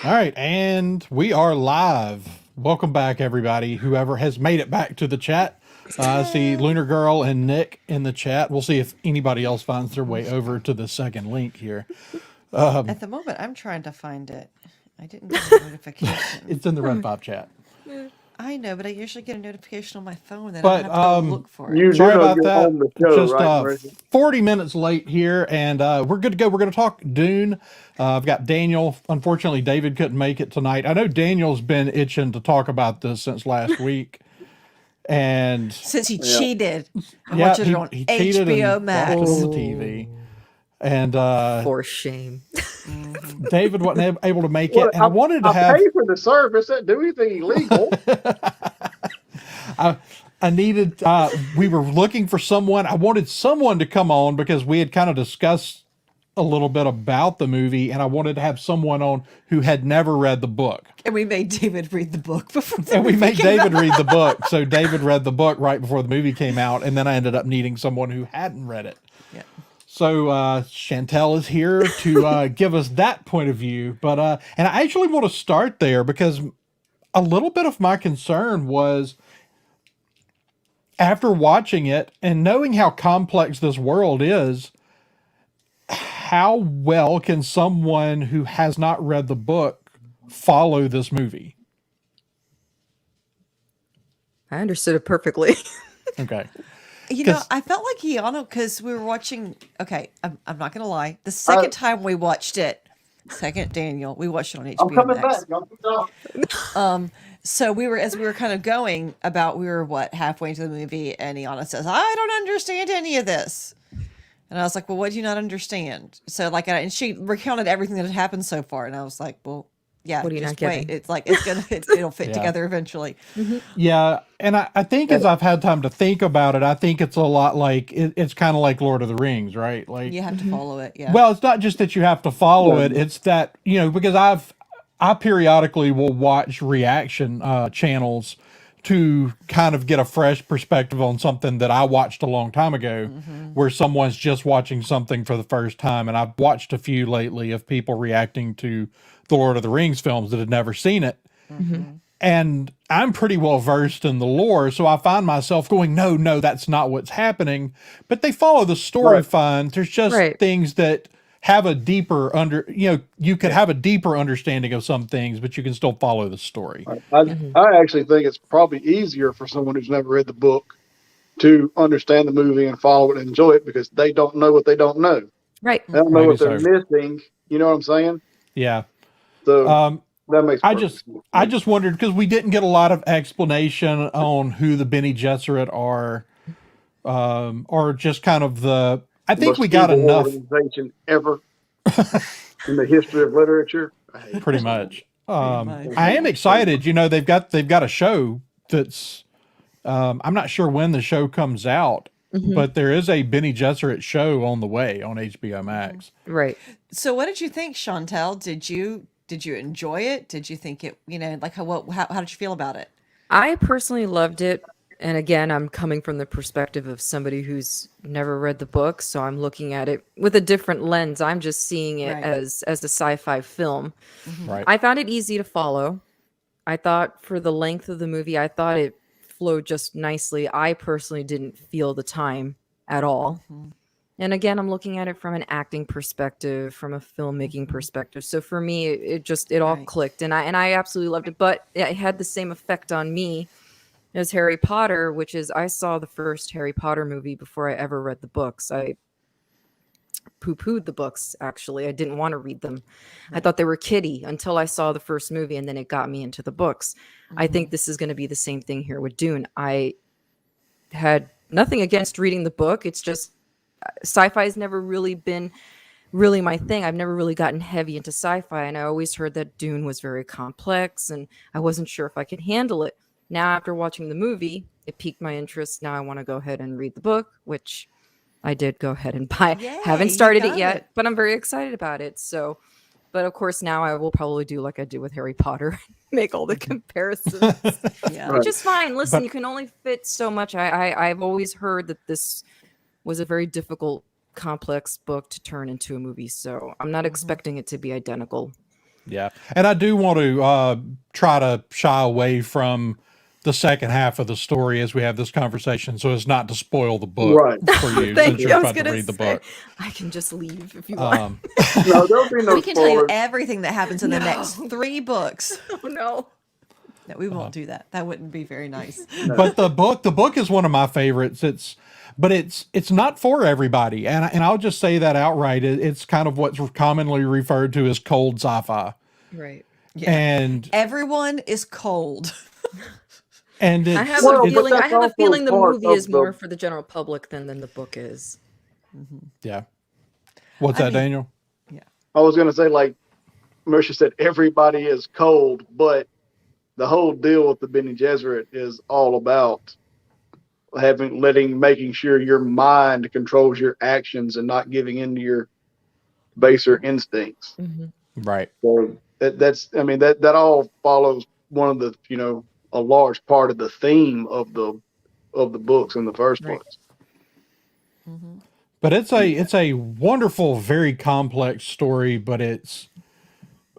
All right, and we are live. Welcome back, everybody. Whoever has made it back to the chat. I see Lunar Girl and Nick in the chat. We'll see if anybody else finds their way over to the second link here. At the moment, I'm trying to find it. I didn't get a notification. It's in the Red Pop chat. I know, but I usually get a notification on my phone, then But I have to go look for it. You do sorry know about you're that. on the show, Just right, Marissa? 40 minutes late here, and we're good to go. We're going to talk Dune. I've got Daniel. Unfortunately, David couldn't make it tonight. I know Daniel's been itching to talk about this since last week. And Since he cheated and yeah, watched it on he cheated HBO and Max. watched it on the TV. And For shame. David wasn't able to make it. And I wanted to have. pay for the service. That do anything illegal? I needed. We were looking for someone. I wanted someone to come on because we had kind of discussed a little bit about the movie, and I wanted to have someone on who had never read the book. And we made David read the book before the And we movie made came David out. read the book. So David read the book right before the movie came out, and then I ended up needing someone who hadn't read it. Yeah. So Chantel is here to give us that point of view. But and I actually want to start there because a little bit of my concern was after watching it and knowing how complex this world is, how well can someone who has not read the book follow this movie? I understood it perfectly. Okay. You know, 'Cause- I felt like Keanu because we were watching. Okay, I'm not gonna lie. The second time we watched it, Daniel, we watched it on HBO I'm coming Max. back. Y'all keep talking. So we were kind of going about, we were halfway into the movie, and Iana says, "I don't understand any of this," and I was like, "Well, what do you not understand?" So and she recounted everything that had happened so far, and I was like, "Well, yeah, What are you just not wait. getting? It's like it'll fit Yeah. together eventually." Yeah, and I think as I've had time to think about it, I think it's a lot like it's kind of like Lord of the Rings, right? Like, You have to follow it. Yeah. well, it's not just that you have to follow it; it's that because I periodically will watch reaction channels to kind of get a fresh perspective on something that I watched a long time ago, where someone's just watching something for the first time, and I've watched a few lately of people reacting to the Lord of the Rings films that had never seen it. And I'm pretty well versed in the lore, so I find myself going, no, that's not what's happening. But they follow the story Right. fine. There's just Right. things that have a deeper you could have a deeper understanding of some things, but you can still follow the story. I actually think it's probably easier for someone who's never read the book to understand the movie and follow it and enjoy it because they don't know what they don't know. Right. They don't know Maybe what they're so. missing. You know what I'm saying? Yeah. So that makes I perfect just sense. I just wondered because we didn't get a lot of explanation on who the Bene Gesserit are, or just kind of the. I think Most we got evil enough, organization ever in the history of literature. pretty much. much. I am excited. They've got a show that's. I'm not sure when the show comes out, but there is a Bene Gesserit show on the way on HBO Max. Right. So what did you think, Chantel? Did you enjoy it? Did you think it, how did you feel about it? I personally loved it. And again, I'm coming from the perspective of somebody who's never read the book, so I'm looking at it with a different lens. I'm just seeing it Right. as a sci-fi film. Right. I found it easy to follow. I thought for the length of the movie, I thought it flowed just nicely. I personally didn't feel the time at all. And again, I'm looking at it from an acting perspective, from a filmmaking perspective. So for me, it all Right. clicked, and I absolutely loved it. But it had the same effect on me as Harry Potter, which is I saw the first Harry Potter movie before I ever read the books. I poo-pooed the books, actually. I didn't want to read them. I thought they were kiddie until I saw the first movie, and then it got me into the books. I think this is going to be the same thing here with Dune. I had nothing against reading the book. It's just sci-fi has never really been really my thing. I've never really gotten heavy into sci-fi, and I always heard that Dune was very complex, and I wasn't sure if I could handle it. Now, after watching the movie, it piqued my interest. Now I want to go ahead and read the book, which I did go ahead and buy. Yay, Haven't you started it got yet, it. but I'm very excited about it. So, but of course, now I will probably do like I do with Harry Potter, make all the comparisons, Yeah. which is fine. Listen, But- you can only fit so much. I've always heard that this was a very difficult, complex book to turn into a movie, so I'm not expecting it to be identical. Yeah. And I do want to try to shy away from the second half of the story as we have this conversation so as not to spoil the book Right. for you Thank since you. you're I was about to gonna read the say book. I can just leave if you want. No, there'll be no We can tell you spoilers. everything that happens in the next No. 3 books. Oh no. No, we won't do that. That wouldn't be very nice. But the book is one of my favorites. It's not for everybody. And I'll just say that outright. It's kind of what's commonly referred to as cold sci-fi. Right. Yeah. And Everyone is cold. and I it's, have Well, a but feeling. I that's have a also feeling the part movie of is more the- for the general public than the book is. yeah. What's I that, mean- Daniel? I was going to say, like Mercer said, everybody is cold, but the whole deal with the Bene Gesserit is all about making sure your mind controls your actions and not giving in to your baser instincts. Right. So that all follows one of the, a large part of the theme of the books in the first Right. place. But it's a wonderful, very complex story, but it's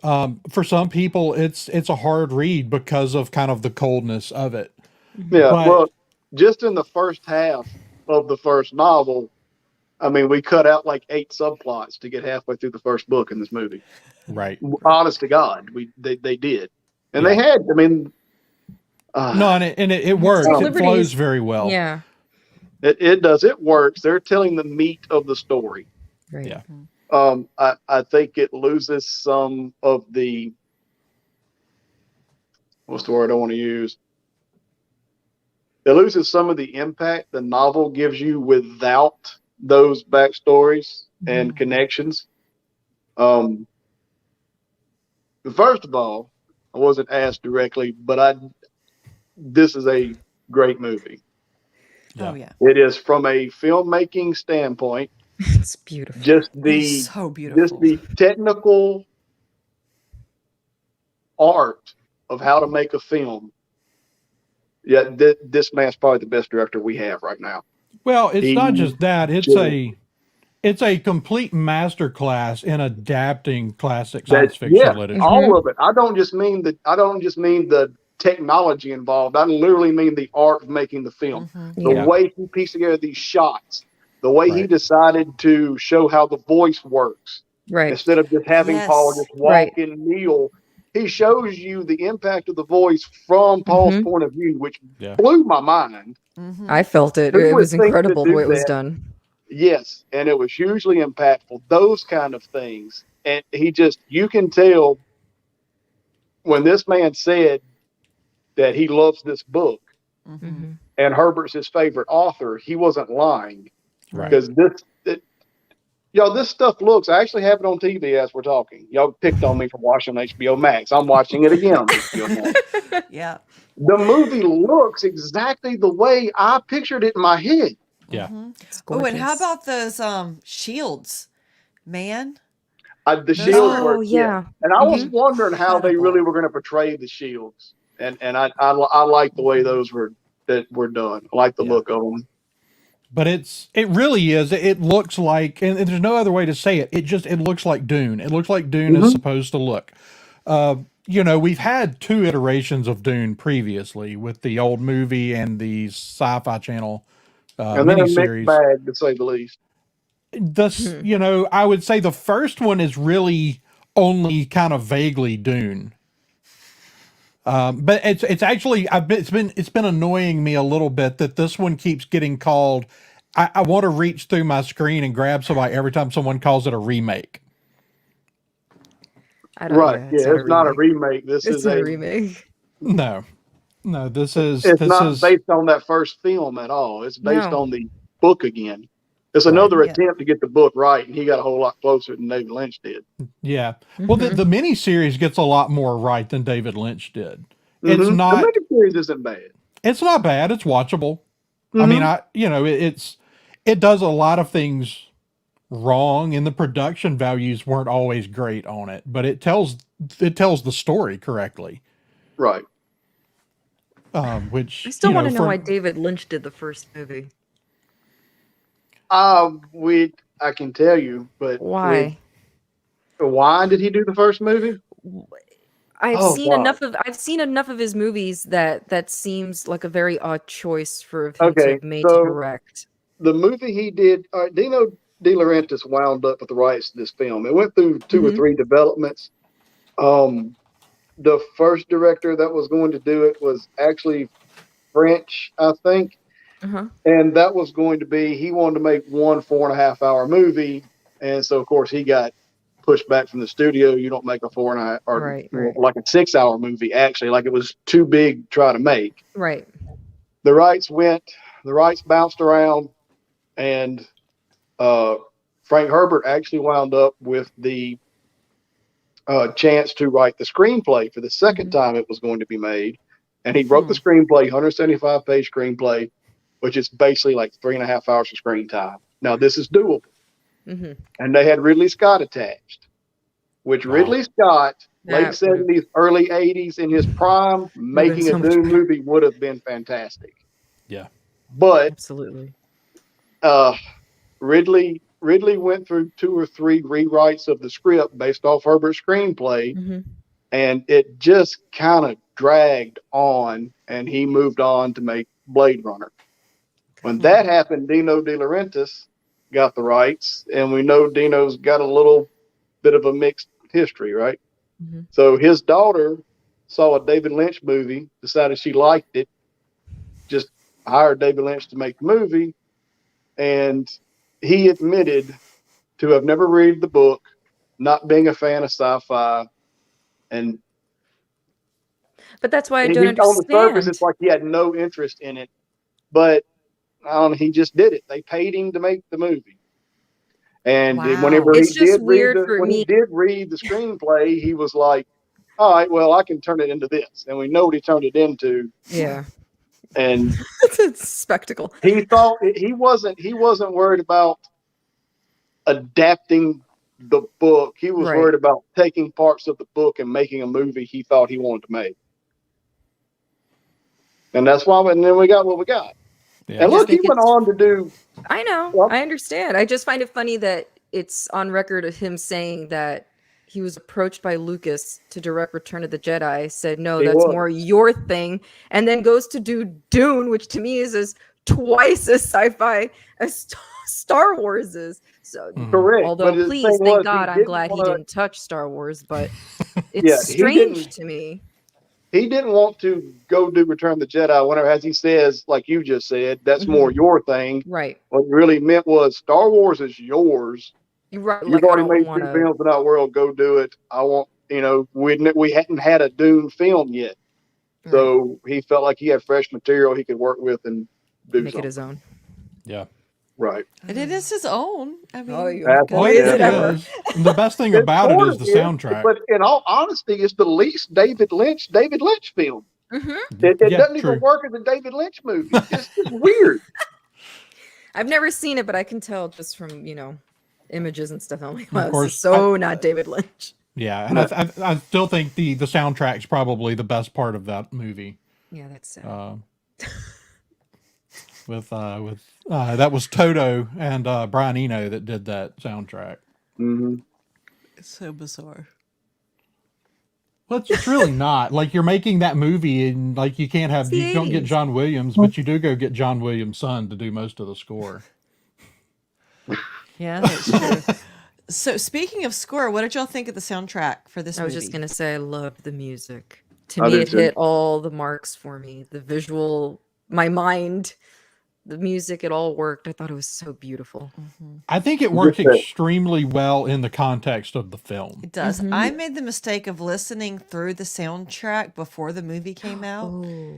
for some people it's a hard read because of kind of the coldness of it. Yeah, But- well, just in the first half of the first novel, I mean, we cut out like 8 subplots to get halfway through the first book in this movie. Right. Honest to God, they did, and Yeah. they had. I mean, No, and it works. So It Liberty's- flows very well. Yeah. it does. It works. They're telling the meat of the story. Right. Yeah. I think it loses some of the, what's the word I want to use? It loses some of the impact the novel gives you without those backstories and connections. First of all, I wasn't asked directly, but this is a great movie. Yeah. Oh yeah. It is from a filmmaking standpoint, It's beautiful. just It's so beautiful. the technical art of how to make a film. Yeah, this man's probably the best director we have right now. Well, it's He- not just that. Sure. It's a complete masterclass in adapting classic science fiction Yeah, literature. all of it. I don't just mean the technology involved. I literally mean the art of making the film. The Yeah. way he pieced together these shots, the way he Right. decided to show how the voice works. Right. Instead of just having Yes. Paul just walk Right. and kneel, he shows you the impact of the voice from Paul's point of view, which Yeah. blew my mind. I felt it. Who It would was think to incredible the do way it was that? done. Yes, and it was hugely impactful. Those kind of things, and you can tell when this man said that he loves this book and Herbert's his favorite author, he wasn't lying. Right. Because this stuff looks. I actually have it on TV as we're talking. Y'all picked on me for watching HBO Max. I'm watching it again on HBO Max. Yeah. The movie looks exactly the way I pictured it in my head. Yeah. It's Oh, and how gorgeous. about those shields, man? The shields Oh were, yeah. and I was wondering how they Incredible. really were going to portray the shields, and I like the way those were done. I like the Yeah. look of them. But it really is. It looks like, and there's no other way to say it. It looks like Dune. It looks like Dune is supposed to look. We've had 2 iterations of Dune previously with the old movie and the Sci-Fi Channel And then a mixed miniseries. bag, to say the least. I would say the first one is really only kind of vaguely Dune. But it's actually it's been annoying me a little bit that this one keeps getting called. I want to reach through my screen and grab somebody every time someone calls it a remake. I don't, Right? it's Yeah, it's not a remake. This It's is not a remake. No, this is It's this not is based on that first film at all. It's based No. on the book again. It's another Yeah. attempt to get the book right, and he got a whole lot closer than David Lynch did. yeah. Well, the miniseries gets a lot more right than David Lynch did. It's The not. miniseries isn't bad. It's not bad. It's watchable. I mean, it does a lot of things wrong, and the production values weren't always great on it, but it tells the story correctly. Right. Which I still want to know for- why David Lynch did the first movie. I can tell you, but Why? why did he do the first movie? Oh God. I've seen enough of his movies that seems like a very odd choice for him to Okay, have made to so direct. the movie he did, Dino De Laurentiis wound up with the rights to this film. It went through two or Mhm. three developments. Um, the first director that was going to do it was actually French, I think, Uh-huh. and that was going to be he wanted to make one 4.5 hour movie, and so of course he got pushed back from the studio. You don't make a 4.5 or Right, well, right. like a 6 hour movie actually, like it was too big to try to make. Right. The the rights bounced around, and uh, Frank Herbert actually wound up with the chance to write the screenplay for the second Mhm. time it was going to be made. And he wrote the screenplay, 175-page screenplay, which is basically like 3.5 hours of screen time. Now, this is doable. Mhm. And they had Ridley Scott attached, which Wow. Ridley Scott, late That would have 70s, early 80s, in his prime, been making a so much Dune better. movie would have been fantastic. Yeah. But Absolutely. uh, Ridley went through two or three rewrites of the script based off Herbert's screenplay, Mhm. and it just kind of dragged on, and he moved on to make Blade Runner. When that happened, Dino De Laurentiis got the rights, and we know Dino's got a little bit of a mixed history, right? Mhm. So his daughter saw a David Lynch movie, decided she liked it, just hired David Lynch to make the movie, and he admitted to have never read the book, not being a fan of sci-fi, and But that's why I he, don't on the surface, it's understand. like he had no interest in it, but I don't know, he just did it. They paid him to make the movie, and Wow. It's just weird for when he me. did read the screenplay, he was like, "All right, well, I can turn it into this," and we know what he turned it into. Yeah. And It's a spectacle. he wasn't worried about adapting the book. He was Right. worried about taking parts of the book and making a movie he thought he wanted to make. And that's why, and then we got what we got. I And Yeah. just look, he think went it's on to do, I know. well, I understand. I just find it funny that it's on record of him saying that he was approached by Lucas to direct Return of the Jedi, said, no, he that's was. more your thing, and then goes to do Dune, which to me is as twice as sci-fi as Star Wars is. So, Mhm. Correct. although, But the please, thing thank was, he God, I'm didn't glad he want didn't touch Star Wars, but to, it's yeah, strange to me. he didn't want to go do Return of the Jedi whenever, as he says, like you just said, that's more Mhm. your thing. Right. What he really meant was Star Wars is yours. You're right. You've Like, I already don't made want two to. films in that world. Go do it. I want, we hadn't had a Dune film yet. Right. So he felt like he had fresh material he could work with and do Make it his something. own. Yeah. Right. And it is his own. I mean, Oh, yeah. That's, Boy, gotta is Yeah, yeah. it it say. ever. is. And the best thing It about it sort is of the is, soundtrack. but in all honesty, it's the least David Lynch film. Mhm. It Yeah, doesn't even true. work as a David Lynch movie. It's just weird. I've never seen it, but I can tell just from, images and stuff. I'm like, And wow, of this is course, so not David Lynch. yeah, and No. I still think the soundtrack's probably the best part of that movie. Yeah, that's sad. With that was Toto and Brian Eno that did that soundtrack. Mm-hmm. It's so bizarre. Well, it's really not like you're making that movie and like you can't It's have the you don't get 80s. John Williams, but you do go get John Williams' son to do most of the score. Yeah, that's true. So speaking of score, what did y'all think of the soundtrack for this I was movie? just going to say, I loved the music. To I me, do it too. hit all the marks for me. The visual, my mind, the music, it all worked. I thought it was so beautiful. I think it Just worked that, extremely well in the context of the film. It does. Mhm. I made the mistake of listening through the soundtrack before the movie came out. Oh,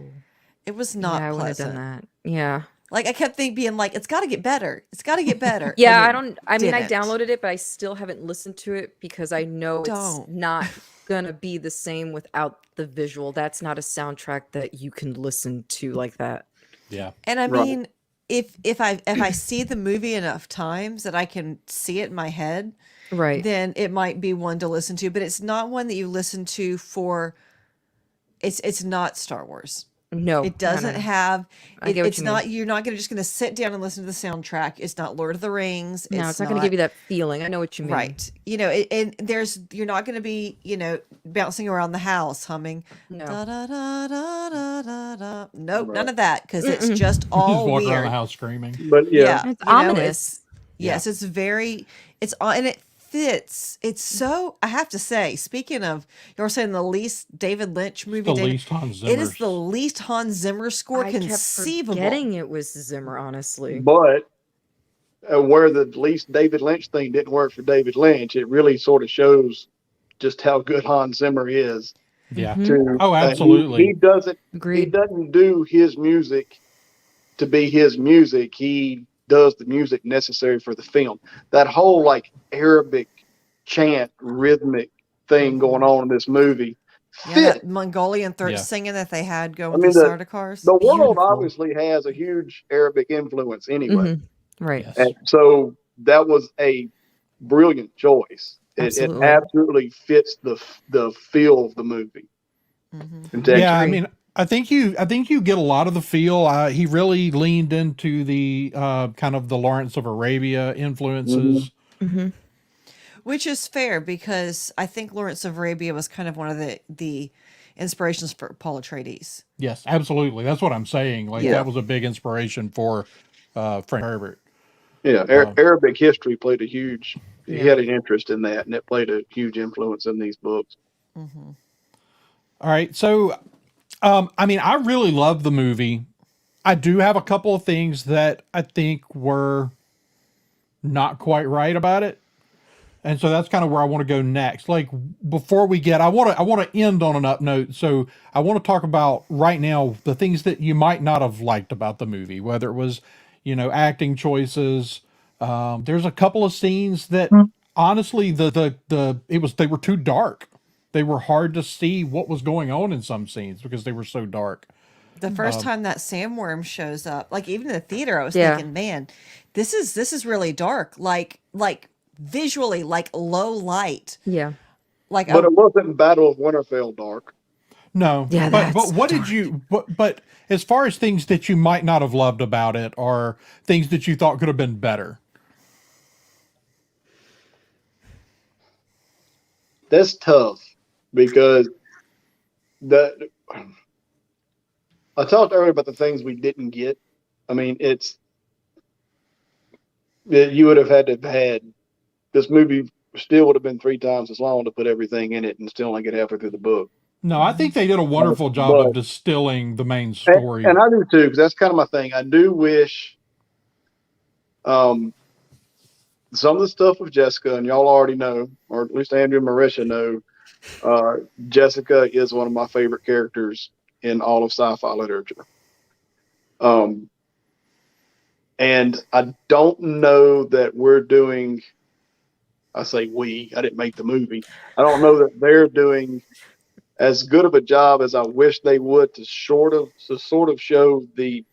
It was yeah, not I wouldn't have done pleasant. that. Yeah. Like I kept being like, it's got to get better. It's got to get better. Yeah, I and don't, I mean, I didn't. downloaded it, but I still haven't listened to it because I know it's Don't. not gonna be the same without the visual. That's not a soundtrack that you can listen to like that. Yeah. And I right. mean, if I see the movie enough times that I can see it in my head, Right. then it might be one to listen to. But it's not one that you listen to for. It's not Star Wars. No, It doesn't have. I get what It's you not. mean. You're not just going to sit down and listen to the soundtrack. It's not Lord of the Rings. No, it's not going to give you that feeling. I know what you mean. Right. And you're not going to be, bouncing around the house humming. No. Da, da, da, da, da, da, da. Nope, Right. none of that, because it's just Just all walk around the weird. house screaming. But yeah, Yeah, It's ominous. Yes, it's very. And it fits. It's so. I have to say, speaking of, you were saying the least David Lynch movie. The David, least Hans Zimmer. it is the least Hans Zimmer score I kept conceivable. forgetting it was Zimmer, honestly. but where the least David Lynch thing didn't work for David Lynch, it really sort of shows just how good Hans Zimmer is. Yeah. To Oh, absolutely. he doesn't Agreed. do his music to be his music. He does the music necessary for the film. That whole like Arabic chant rhythmic thing going on in this movie Yeah, fit. that Mongolian throat Yeah. singing that they had going I with mean, the starter cars. The world Beautiful. obviously has a huge Arabic influence anyway. Right. Yes. And so that was a brilliant choice. It Absolutely. absolutely fits the feel of the movie. Mhm. Yeah, I agree. mean, I think you get a lot of the feel. He really leaned into the kind of the Lawrence of Arabia influences. Mm-hmm. Which is fair, because I think Lawrence of Arabia was kind of one of the inspirations for Paul Atreides. Yes, absolutely. That's what I'm saying. Like Yeah. that was a big inspiration for Frank Herbert. Yeah, Arabic history played a huge. He Yeah. had an interest in that, and it played a huge influence in these books. Mm-hmm. All right, so I mean, I really love the movie. I do have a couple of things that I think were not quite right about it. And so that's kind of where I want to go next. Like before we get, I want to end on an up note. So I want to talk about right now the things that you might not have liked about the movie, whether it was, acting choices. There's a couple of scenes that honestly, they were too dark. They were hard to see what was going on in some scenes because they were so dark. The first time that sandworm shows up, like even in the theater, I was Yeah. thinking, man, this is really dark. Like visually, like low light. Yeah. Like But it wasn't Battle of Winterfell dark. No, Yeah, but that's what did you? But as far as things that you might not have loved about it, or things that you thought could have been better. That's tough because the I talked earlier about the things we didn't get. I mean, you would have had to have had this movie still would have been 3 times as long to put everything in it and still only get halfway through the book. No, I think they did a wonderful job But- of distilling the main story. And I do too, because that's kind of my thing. I do wish some of the stuff with Jessica, and y'all already know, or at least Andrew and Marisha know, Jessica is one of my favorite characters in all of sci-fi literature. And I don't know that we're doing, I say we, I didn't make the movie. I don't know that they're doing as good of a job as I wish they would to sort of show the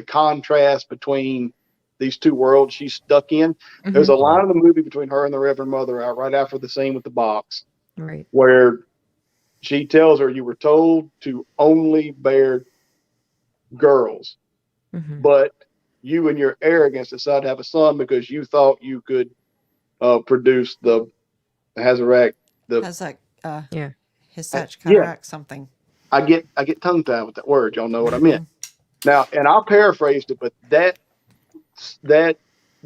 contrast between these two worlds she's stuck in. Mm-hmm. There's a line in the movie between her and the Reverend Mother right after the scene with the box Right. where she tells her, you were told to only bear girls, Mm-hmm. but you and your arrogance decided to have a son because you thought you could produce the Hazarak. has like Yeah. Hisach yeah. cataract something. I get tongue tied with that word. Y'all know what I meant. Mm-hmm. Now, and I paraphrased it, but that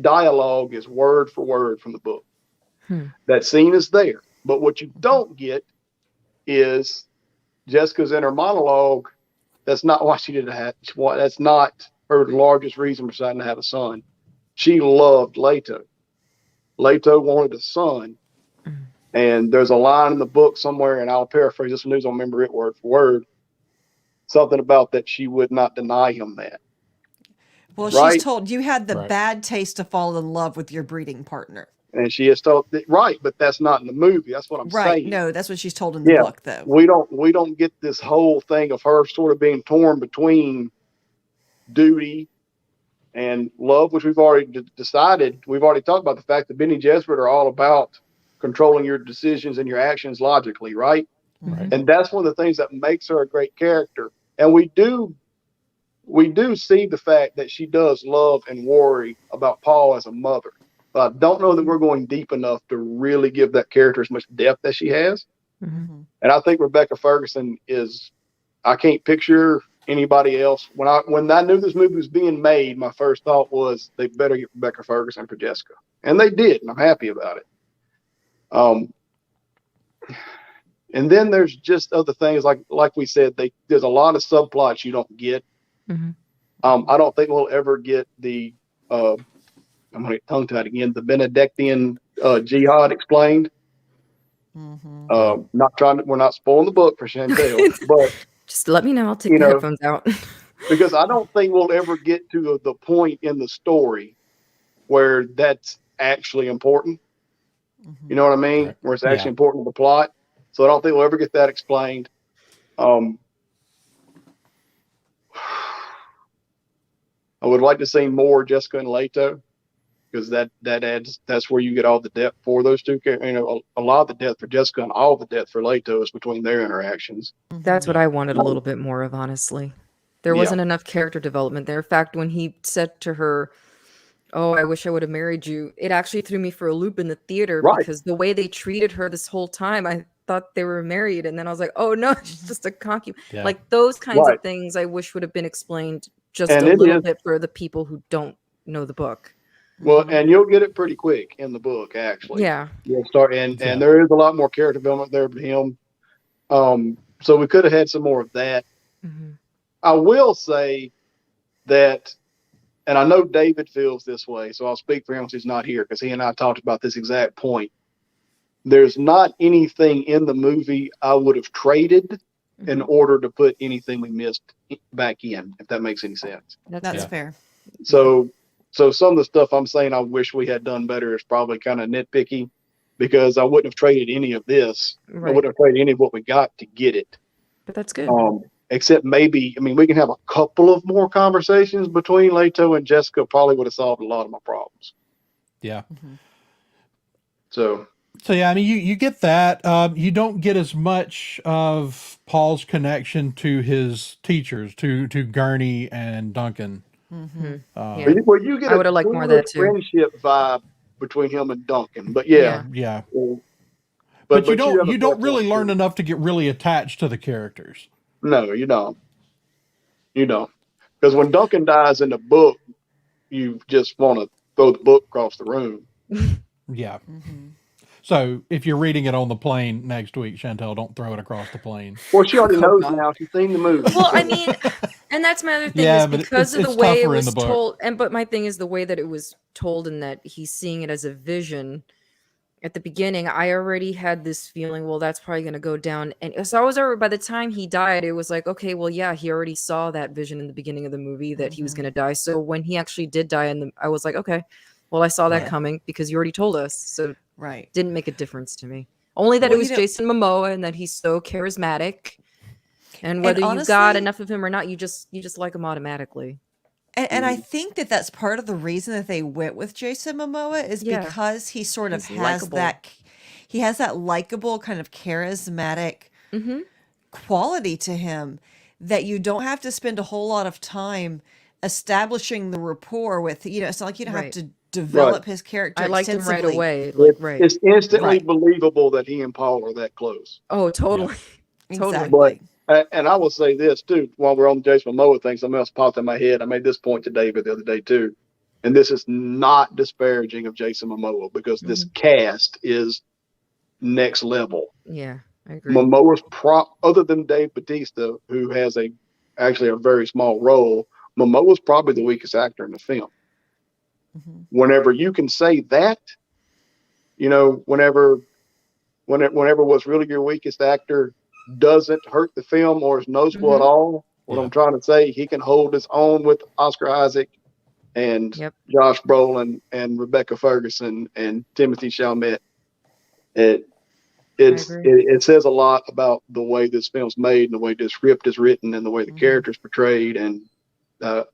dialogue is word for word from the book. That scene is there, but what you don't get is Jessica's inner monologue. That's not why she did that. That's not her largest reason for deciding to have a son. She loved Leto. Leto wanted a son. And there's a line in the book somewhere, and I'll paraphrase this one, I don't remember it word for word. Something about that she would not deny him that. Well, Right. she's told you had the Right. bad taste to fall in love with your breeding partner. And she is told that, right, but that's not in the movie. That's what I'm Right. saying. No, that's what she's told in the Yeah. book, though. We don't get this whole thing of her sort of being torn between duty And love, which we've already decided, we've already talked about the fact that Bene Gesserit are all about controlling your decisions and your actions logically, right? Right. And that's one of the things that makes her a great character. And we do see the fact that she does love and worry about Paul as a mother. But I don't know that we're going deep enough to really give that character as much depth as she has. Mm-hmm. And I think Rebecca Ferguson is, I can't picture anybody else. When I knew this movie was being made, my first thought was they better get Rebecca Ferguson for Jessica. And they did, and I'm happy about it. And then there's just other things like we said, there's a lot of subplots you don't get. Mm-hmm. I don't think we'll ever get the I'm gonna get tongue tied again, the Benedictine jihad explained. Mm-hmm. We're not spoiling the book for Chantel, but Just let me know. I'll take the headphones out. because I don't think we'll ever get to the point in the story where that's actually important. Mm-hmm. You know what I mean? Right. Where it's actually important to the plot. So I don't think we'll ever get that explained. I would like to see more Jessica and Leto, because that's where you get all the depth for those two. A lot of the depth for Jessica and all the depth for Leto is between their interactions. That's what I wanted a little bit more of, honestly. There wasn't enough character development there. In fact, when he said to her, "Oh, I wish I would have married you," it actually threw me for a loop in the theater, Right. because the way they treated her this whole time, I thought they were married, and then I was like, "Oh no, she's just a concubine." Yeah. Like those kinds Right. of things, I wish would have been explained just And a it little is- bit for the people who don't know the book. Well, and you'll get it pretty quick in the book, actually. Yeah, You'll start, and Yeah. there is a lot more character development there for him. So we could have had some more of that. hmm I will say that, and I know David feels this way, so I'll speak for him since he's not here, because he and I talked about this exact point. There's not anything in the movie I would have traded in order to put anything we missed back in, if that makes any sense. That's Yeah. fair. So some of the stuff I'm saying I wish we had done better is probably kind of nitpicky, because I wouldn't have traded any of this. I right. wouldn't have traded any of what we got to get it. But that's good. Except maybe, we can have a couple of more conversations between Leto and Jessica, probably would have solved a lot of my problems. Yeah. So yeah, you get that. You don't get as much of Paul's connection to his teachers, to Gurney and Duncan. Mm-hmm. Yeah. well, you get I a would have liked more of clear that, too. friendship vibe between him and Duncan. But yeah. Yeah. But you don't have a really learn too. enough to get really attached to the characters. No, you don't. You don't. Because when Duncan dies in the book, you just want to throw the book across the room. Yeah. Mm-hmm. So if you're reading it on the plane next week, Chantel, don't throw it across the plane. Well, she already Oh, knows God. now. She's seen the movie. Well, so- I mean, and that's my other thing, Yeah, is but because of it's the way it tougher in was the book. told, but my thing is the way that it was told, and that he's seeing it as a vision. At the beginning, I already had this feeling, well, that's probably going to go down. And so I was already, by the time he died, it was like, okay, well, yeah, he already saw that vision in the beginning of the movie that he was going to die. So when he actually did die, I was like, okay, well, I saw that Right. coming, because you already told us. So Right. it didn't make a difference to me. Only that Well, it was you know- Jason Momoa, and that he's so charismatic. And whether you got honestly- enough of him or not, you just like him automatically. And I think that that's part of the reason that they went with Jason Momoa is Yeah. because he sort of He's has likable. he has that likable kind of charismatic Mm-hmm. quality to him that you don't have to spend a whole lot of time establishing the rapport with. It's not like you don't Right. have to develop his character I liked him right extensively. away. Like, right. It's instantly Right. believable that he and Paul are that close. Oh, totally. Totally. Exactly. And I will say this too, while we're on the Jason Momoa thing, something else popped in my head. I made this point to David the other day too. And this is not disparaging of Jason Momoa, because this cast is next level. Yeah, I agree. Momoa's other than Dave Bautista, who has actually a very small role, Momoa's probably the weakest actor in the film. Mhm. Whenever you can say that, whenever what's really your weakest actor doesn't hurt the film or is noticeable at all, what Yeah. I'm trying to say, he can hold his own with Oscar Isaac and Yep. Josh Brolin and Rebecca Ferguson and Timothy Chalamet. It says a lot about the way this film's made and the way this script is written and the way the characters portrayed, and I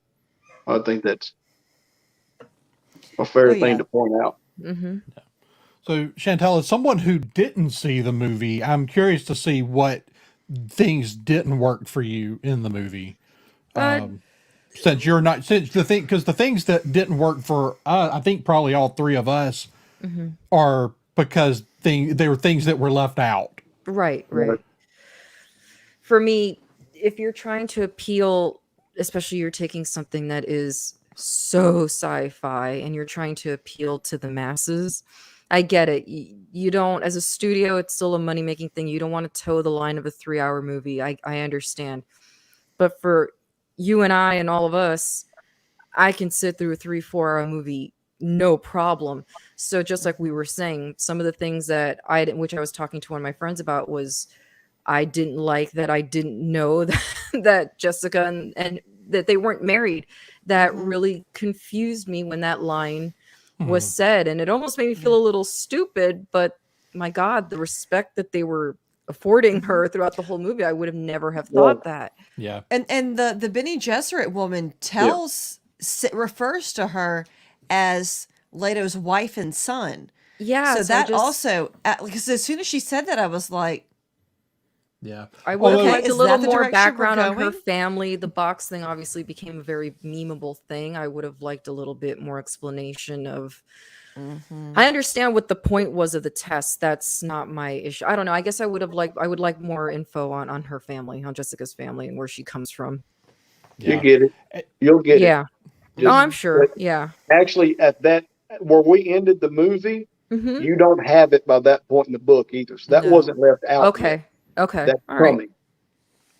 think that's a fair Oh, thing yeah. to point out. Mm-hmm. So, Chantel, as someone who didn't see the movie, I'm curious to see what things didn't work for you in the movie. Uh, Since you're not, since the thing, because the things that didn't work for, I think probably all three of us are because they were things that were left out. right, Right. right. For me, if you're trying to appeal, especially you're taking something that is so sci-fi and you're trying to appeal to the masses, I get it. You don't, as a studio, it's still a money-making thing. You don't want to toe the line of a 3-hour movie. I understand. But for you and I and all of us, I can sit through a 3-4 hour movie, no problem. So just like we were saying, some of the things that which I was talking to one of my friends about was I didn't like that I didn't know that Jessica and that they weren't married. That really confused me when that line was said. And it almost made me feel a little stupid, but my God, the respect that they were affording her throughout the whole movie, I would have never have thought that. Yeah. And the Bene Gesserit woman refers to her as Leto's wife and son. Yeah. So that also, because as soon as she said that, I was like, Yeah. I would have Okay, liked a is little that the more direction background we're on her going? family. The box thing obviously became a very memeable thing. I would have liked a little bit more explanation of. I understand what the point was of the test. That's not my issue. I don't know. I guess I would like more info on her family, on Jessica's family, and where she comes from. You Yeah. get it. You'll get it. Yeah. Oh, Just- I'm sure. but Yeah. Actually, at that where we ended the movie, Hmm. you don't have it by that point in the book either. So that No. wasn't left out. Okay. Yet. Okay. That's All right. coming.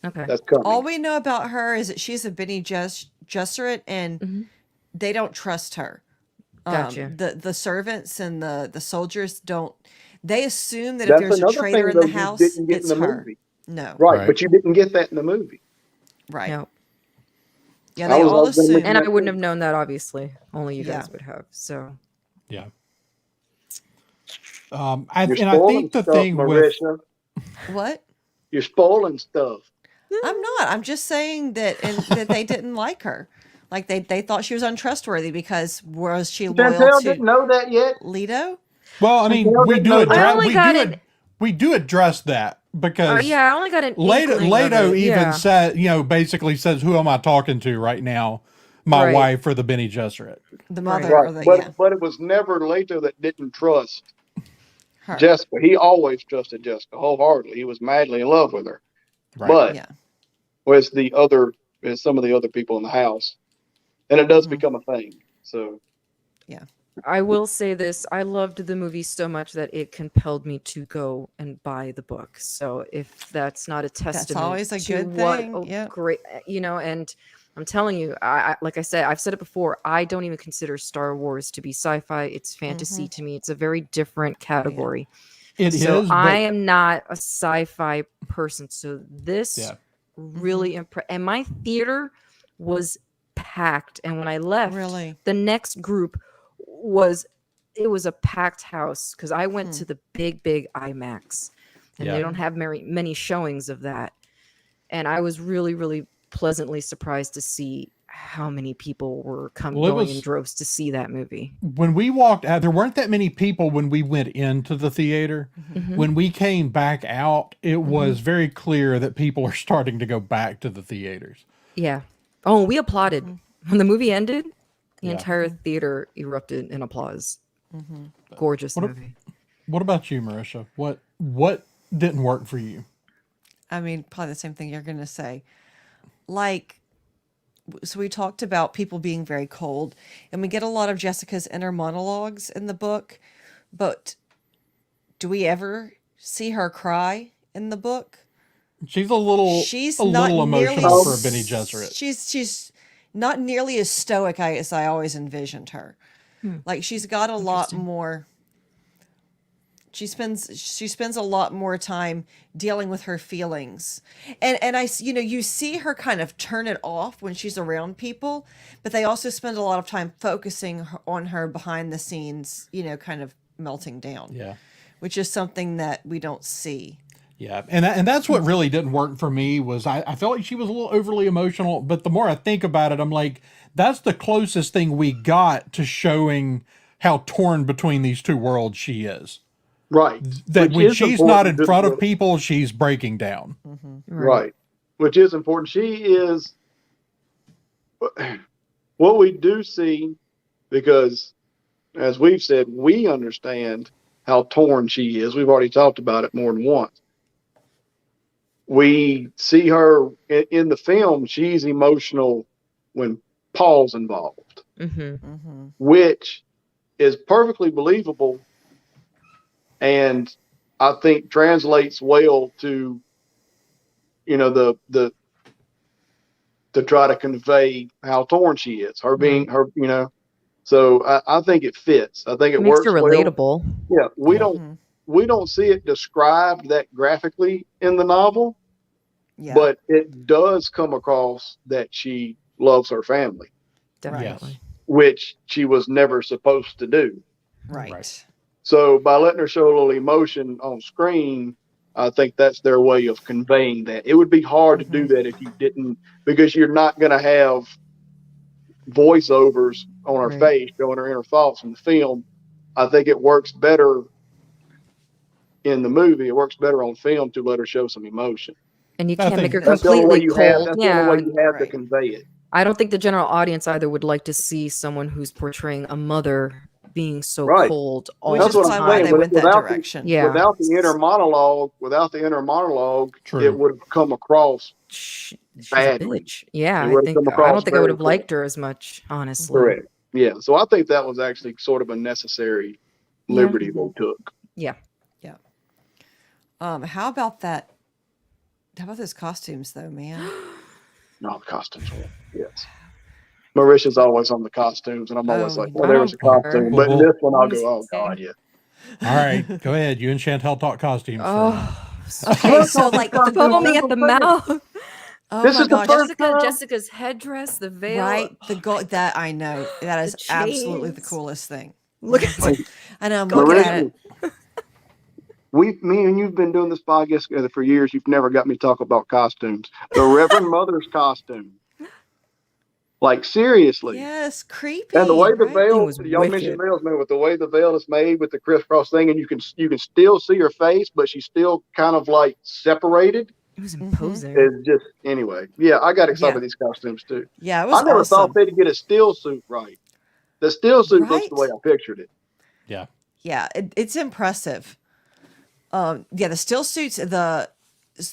Okay. That's coming. all we know about her is that she's a Bene Gesserit, and they don't trust her. Gotcha. The servants and the soldiers don't. They assume that if That's there's a another traitor thing, in though, the you house, didn't get in it's the her. movie. No, Right, but you didn't get that in the movie. right? No. Yeah, I they was- all I was gonna assume. And I wouldn't have known that, obviously. Only you Yeah. guys would have. So. Yeah. You're I spoiling think the stuff, thing with Marisha. What? You're spoiling stuff. I'm not. I'm just saying that that they didn't like her. Like they thought she was untrustworthy because was she loyal Chantel to didn't know that yet. Leto? well, I mean, Chantel we didn't do know that. I address only got we do address that because Yeah, I only got an Leto inkling of it. even Yeah. said, basically says, "Who am I talking to right now? My Right. wife or the Bene Gesserit?" The mother Right, or the but it was never Leto that didn't trust her. Jessica. He always trusted Jessica wholeheartedly. He was madly in love with her. Right. But Yeah. was some of the other people in the house, and it does become a thing. So I will say this. I loved the movie so much that it compelled me to go and buy the book. So if that's not a testament always a to good what thing, a yeah. great, and I'm telling you, I like I said, I've said it before, I don't even consider Star Wars to be sci-fi. It's fantasy to me. It's a very different category. It is. So but I am not a sci-fi person. So this Yeah. really and my theater was packed. And when I left, Really? the next group was a packed house because I went to the big IMAX, and Yeah. they don't have many showings of that. And I was really, really pleasantly surprised to see how many people were Well, it going was- in droves to see that movie. when we walked out, there weren't that many people when we went into the theater. When we came back out, it was very clear that people are starting to go back to the theaters. Yeah. Oh, we applauded when the movie ended. The Yeah. entire theater erupted in applause. Gorgeous movie. What about you, Marisha? What didn't work for you? I mean, probably the same thing you're going to say. Like, so we talked about people being very cold, and we get a lot of Jessica's inner monologues in the book, but do we ever see her cry in the book? She's a little not emotional nearly for Bene Gesserit. She's not nearly as stoic as I always envisioned her. Like she's got a lot more. She spends a lot more time dealing with her feelings, and you see her kind of turn it off when she's around people, but they also spend a lot of time focusing on her behind the scenes, kind of melting down. Yeah. Which is something that we don't see. Yeah, and that's what really didn't work for me was I felt like she was a little overly emotional. But the more I think about it, I'm like, that's the closest thing we got to showing how torn between these two worlds she is. Right. That Which when is she's not important in to front the of people, she's breaking down. Right. right. Which is important. She is what we do see, because as we've said, we understand how torn she is. We've already talked about it more than once. We see her in the film, she's emotional when Paul's involved, which is perfectly believable and I think translates well to, the to try to convey how torn she is, her being her, so I think it fits. I think it Makes her works well. relatable. Yeah. Yeah. We don't see it described that graphically in the novel, Yeah. but it does come across that she loves her family, Definitely. which she was never supposed to do. Right. So by letting her show a little emotion on screen, I think that's their way of conveying that. It would be hard to do that if you didn't, because you're not going to have voiceovers on her face showing her inner thoughts in the film. I think it works better in the movie. It works better on film to let her show some emotion. And you I can't make think her That's the only way completely you have. cold. That's the only way you have to Right. convey it. I don't think the general audience either would like to see someone who's portraying a mother being so Right. cold all Which That's is what the I'm probably why saying. they went that Without direction. Yeah. Without the inner monologue, True. it would have come across She's a badly. bitch. Yeah, It I would have think come I across don't think I would very have liked her as much, honestly. correct. Yeah. So I think that was actually sort of a necessary liberty they took. Yeah. Yeah. How about that? How about those costumes though, man? No, the costumes were, yes. Marisha's always on the costumes, and I'm always Oh, like, you oh, know. there was a costume. Well, But in well, this one, I'll go, oh, God, yeah. all right, go ahead. You and Chantel talk costumes for a minute. Oh, Okay, so like the foaming at the mouth. oh This my is the gosh, first time. Jessica's headdress, the veil. right? The gold that I know that is The absolutely the chains. coolest thing. Look at Like, And I'm looking at Marisha, it. me and you've been doing this podcast together for years. You've never got me to talk about costumes. The Reverend Mother's costume. Like, seriously. Yes, creepy. And the way the right? veil, was y'all mentioned wicked. veils, man, with the way the veil is made with the crisscross thing, and you can still see her face, but she's still kind of like separated. It was imposing. It's just, anyway. Yeah, I got excited Yeah. with these costumes too. Yeah, it was I never awesome. thought they'd get a still suit right. The still suit looks the way Right? I pictured it. Yeah. Yeah, it's impressive. Yeah, the still suits.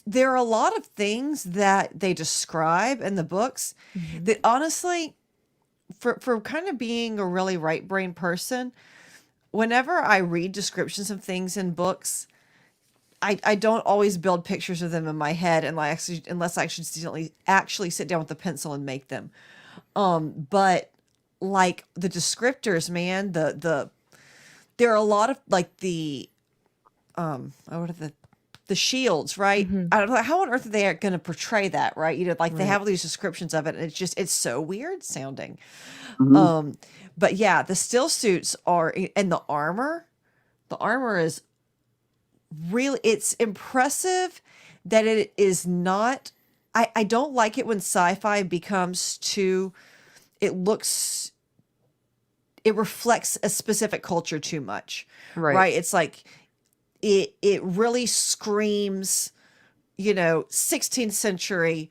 There are a lot of things that they describe in the books that honestly, for kind of being a really right brain person, whenever I read descriptions of things in books, I don't always build pictures of them in my head unless I actually sit down with a pencil and make them. But like the descriptors, man, there are a lot of like what are the shields, right? I don't know how on earth are they going to portray that, right? You know, like they have all these descriptions of it, and it's so weird sounding. But yeah, the still suits are, and the armor is really, it's impressive that it is not. I don't like it when sci-fi becomes too. It reflects a specific culture too much, right? It's like it really screams, 16th century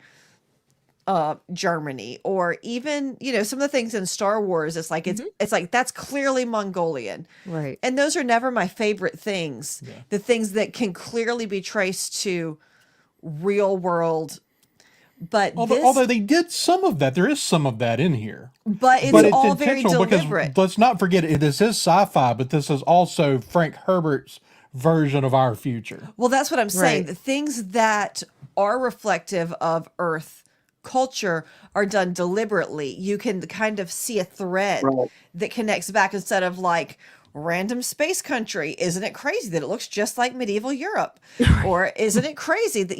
Germany, or even some of the things in Star Wars. It's like it's like that's clearly Mongolian, Right. and those are never my favorite things. The things that can clearly be traced to real world. But Although they did some of that, there is some of that in here. but it's But it's all very intentional deliberate. because let's not forget this is sci-fi, but this is also Frank Herbert's version of our future. Well, that's what I'm saying. Right. The things that are reflective of Earth culture are done deliberately. You can kind of see a thread that connects back instead of like random space country. Isn't it crazy that it looks just like medieval Europe? Or isn't it crazy that,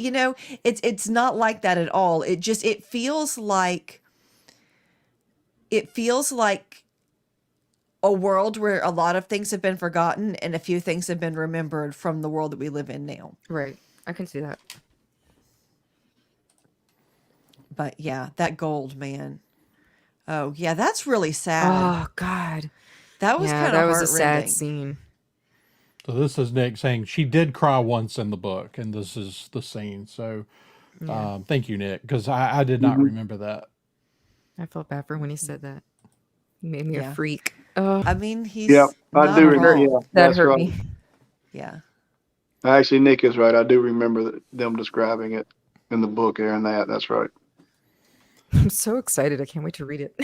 it's not like that at all. It feels like a world where a lot of things have been forgotten and a few things have been remembered from the world that we live in now. Right. I can see that. But yeah, that gold, man. Oh yeah, that's really sad. Oh God. That was Yeah, kind that of was a sad heartrending. scene. So this is Nick saying she did cry once in the book, and this is the scene. So Yeah. thank you, Nick, because I did not Mhm. remember that. I felt bad for when he said that. He made me a Yeah. freak. Oh, I mean, he's Yeah, I not do. wrong. Yeah, that that's hurt right. me. Yeah. Actually, Nick is right. I do remember them describing it in the book, and that's right. I'm so excited. I can't wait to read it.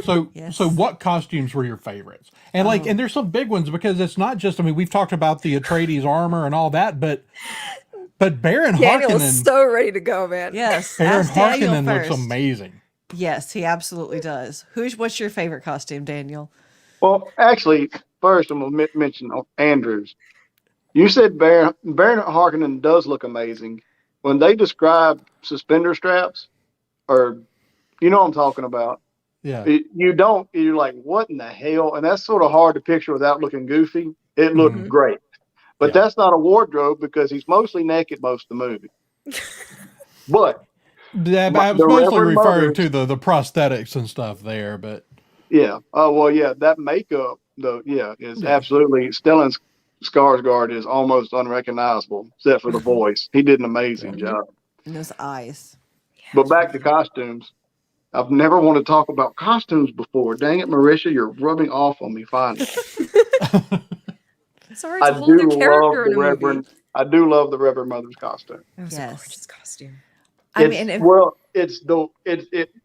So, Yes. so what costumes were your favorites? And like, and there's some big ones because it's not just. I mean, we've talked about the Atreides armor and all that, but Baron Daniel is Harkonnen, so ready to go, man. Yes. Baron Ask Daniel Harkonnen looks first. amazing. Yes, he absolutely does. What's your favorite costume, Daniel? Well, actually, first I'm gonna mention Andrews. You said Baron Harkonnen does look amazing. When they describe suspender straps, or you know what I'm talking about. Yeah, You don't. You're like, what in the hell? And that's sort of hard to picture without looking goofy. It looked Mhm. great, but Yeah. that's not a wardrobe because he's mostly naked most of the movie. But yeah. But I was the mostly Reverend referring Mothers, to the prosthetics and stuff there. But yeah. Oh well, yeah. That makeup, though, yeah, is Yeah. absolutely. Stellan Skarsgård is almost unrecognizable except for the voice. He did an amazing job. And those eyes. But back to costumes. I've never wanted to talk about costumes before. Dang it, Marisha, you're rubbing off on me finally. Sorry, it's a whole new character in a movie. I do love the Reverend Mother's costume. That was Yes. a gorgeous costume. I mean, if,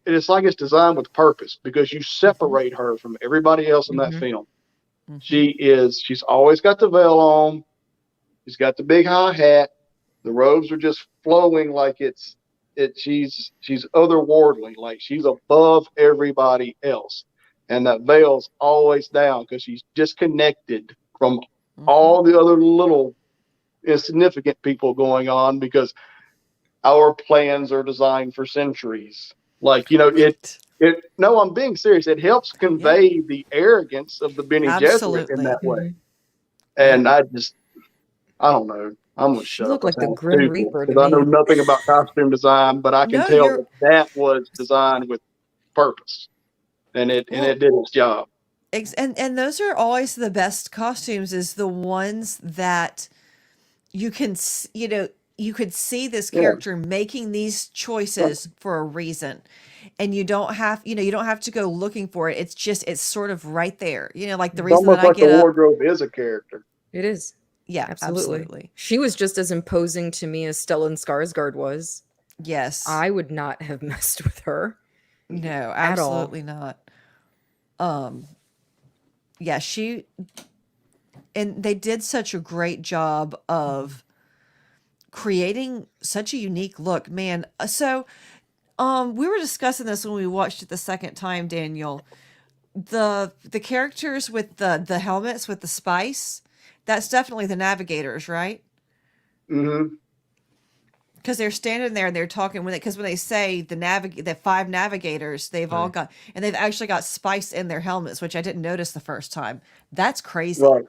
It's like it's designed with purpose because you separate her from everybody else in that Mhm. film. Mhm. She's always got the veil on. She's got the big high hat. The robes are just flowing like she's otherworldly, like she's above everybody else. And that veil's always down because she's disconnected from all the other little insignificant people going on because our plans are designed for centuries. Like, no, I'm being serious. It helps convey the arrogance of the Bene Gesserit in Absolutely. that way. Mhm. And I don't know. I'm going to She shut looked up. like the Grim Reaper to because I know me. nothing about costume design, but I can No, tell you're that was designed with purpose, and it did its job. and those are always the best costumes. Is the ones that you can you could see this Yeah. character making these choices for a reason, and you don't have to go looking for it. It's sort of right there. Like the It's reason that almost I like get the up. wardrobe is a character. It is. Yeah, Absolutely. absolutely. She was just as imposing to me as Stellan Skarsgård was. Yes. I would not have messed with her. No, at all. absolutely not. Yeah, and they did such a great job of creating such a unique look, man. So, we were discussing this when we watched it the second time, Daniel. The characters with the helmets with the spice, that's definitely the navigators, right? Mm-hmm. Because they're standing there and they're talking because when they say the 5 navigators, they've all got, and they've actually got spice in their helmets, which I didn't notice the first time. That's crazy. Right.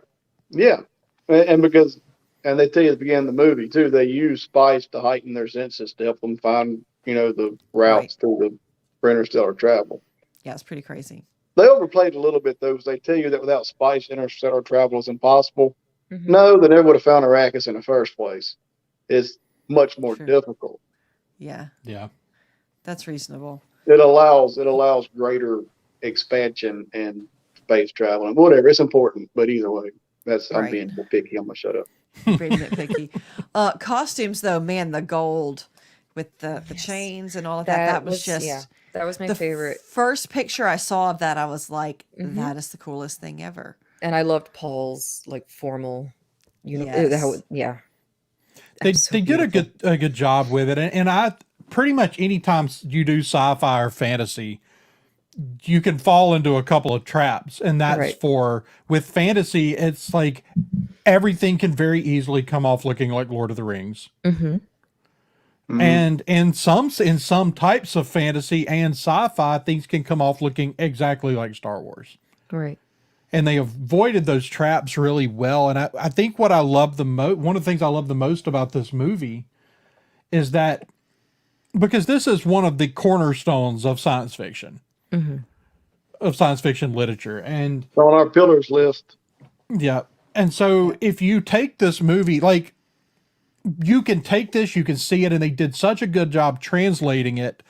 Yeah. And they tell you at the beginning of the movie too, they use spice to heighten their senses to help them find, the routes through the interstellar travel. Yeah, it's pretty crazy. They overplayed it a little bit though, because they tell you that without spice, interstellar travel is impossible. Mhm. No, they never would have found Arrakis in the first place. It's much more True. difficult. Yeah, yeah. that's reasonable. It allows greater expansion and space travel and whatever. It's important, but either way, I'm Right. being picky. I'm gonna shut up. Very nitpicky. Costumes though, man, the gold with the chains and all of that. That was just that was my the favorite. first picture I saw of that. I was like, Mhm. that is the coolest thing ever. And I loved Paul's like formal Yes. yeah. They So did beautiful. a good job with it, and I pretty much anytime you do sci-fi or fantasy, you can fall into a couple of traps, and that's Right. with fantasy, it's like everything can very easily come off looking like Lord of the Rings. Mm-hmm. Mhm. And in some types of fantasy and sci-fi, things can come off looking exactly like Star Wars. Right. and they avoided those traps really well. And I think what I love the most, one of the things I love the most about this movie is that because this is one of the cornerstones of science fiction, of science fiction literature. And On our pillars list. yeah. And so if you take this movie, like you can take this, you can see it, and they did such a good job translating it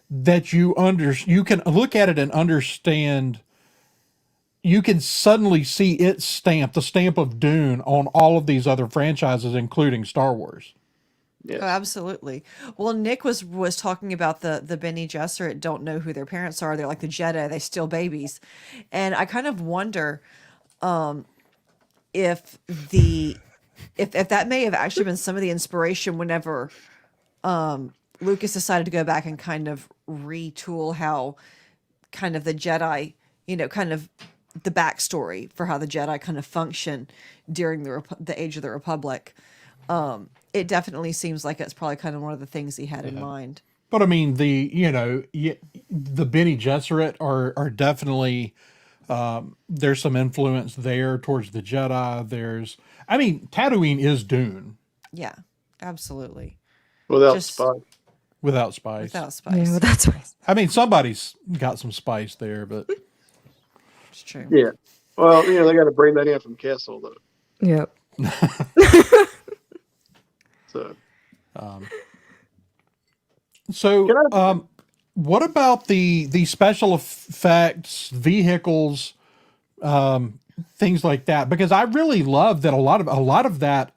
that you can look at it and understand. You can suddenly see its stamp, the stamp of Dune, on all of these other franchises, including Star Wars. Yes. Oh, absolutely. Well, Nick was talking about the Bene Gesserit don't know who their parents are. They're like the Jedi. They still babies, and I kind of wonder if if that may have actually been some of the inspiration whenever Lucas decided to go back and kind of retool how kind of the Jedi, kind of the backstory for how the Jedi kind of function during the Age of the Republic. It definitely seems like it's probably kind of one of the things he had in mind. But I mean, the Bene Gesserit are definitely there's some influence there towards the Jedi. Tatooine is Dune Yeah, absolutely. Without Just- spice. without spice. Without spice. Yeah, that's right. I mean, somebody's got some spice there, but It's true. Yeah. Well, they got to bring that in from Kessel, though. Yep. So, so Can I- what about the special effects, vehicles, things like that? Because I really love that a lot of that.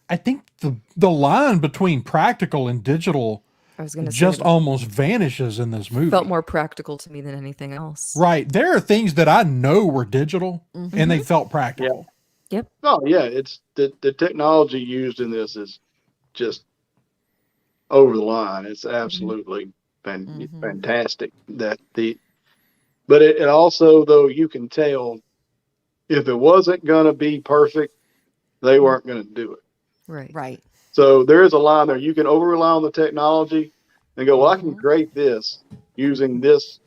I think the line between practical and digital I was going to say just that almost vanishes in this movie. felt more practical to me than anything else. Right. There are things that I know were digital and they felt practical. Yep. oh yeah, it's the technology used in this is just over the line. It's absolutely fantastic. But it also, though, you can tell if it wasn't going to be perfect, they weren't going to do it. Right. Right. So there is a line there. You can over rely on the technology and go, well, I can create this using this,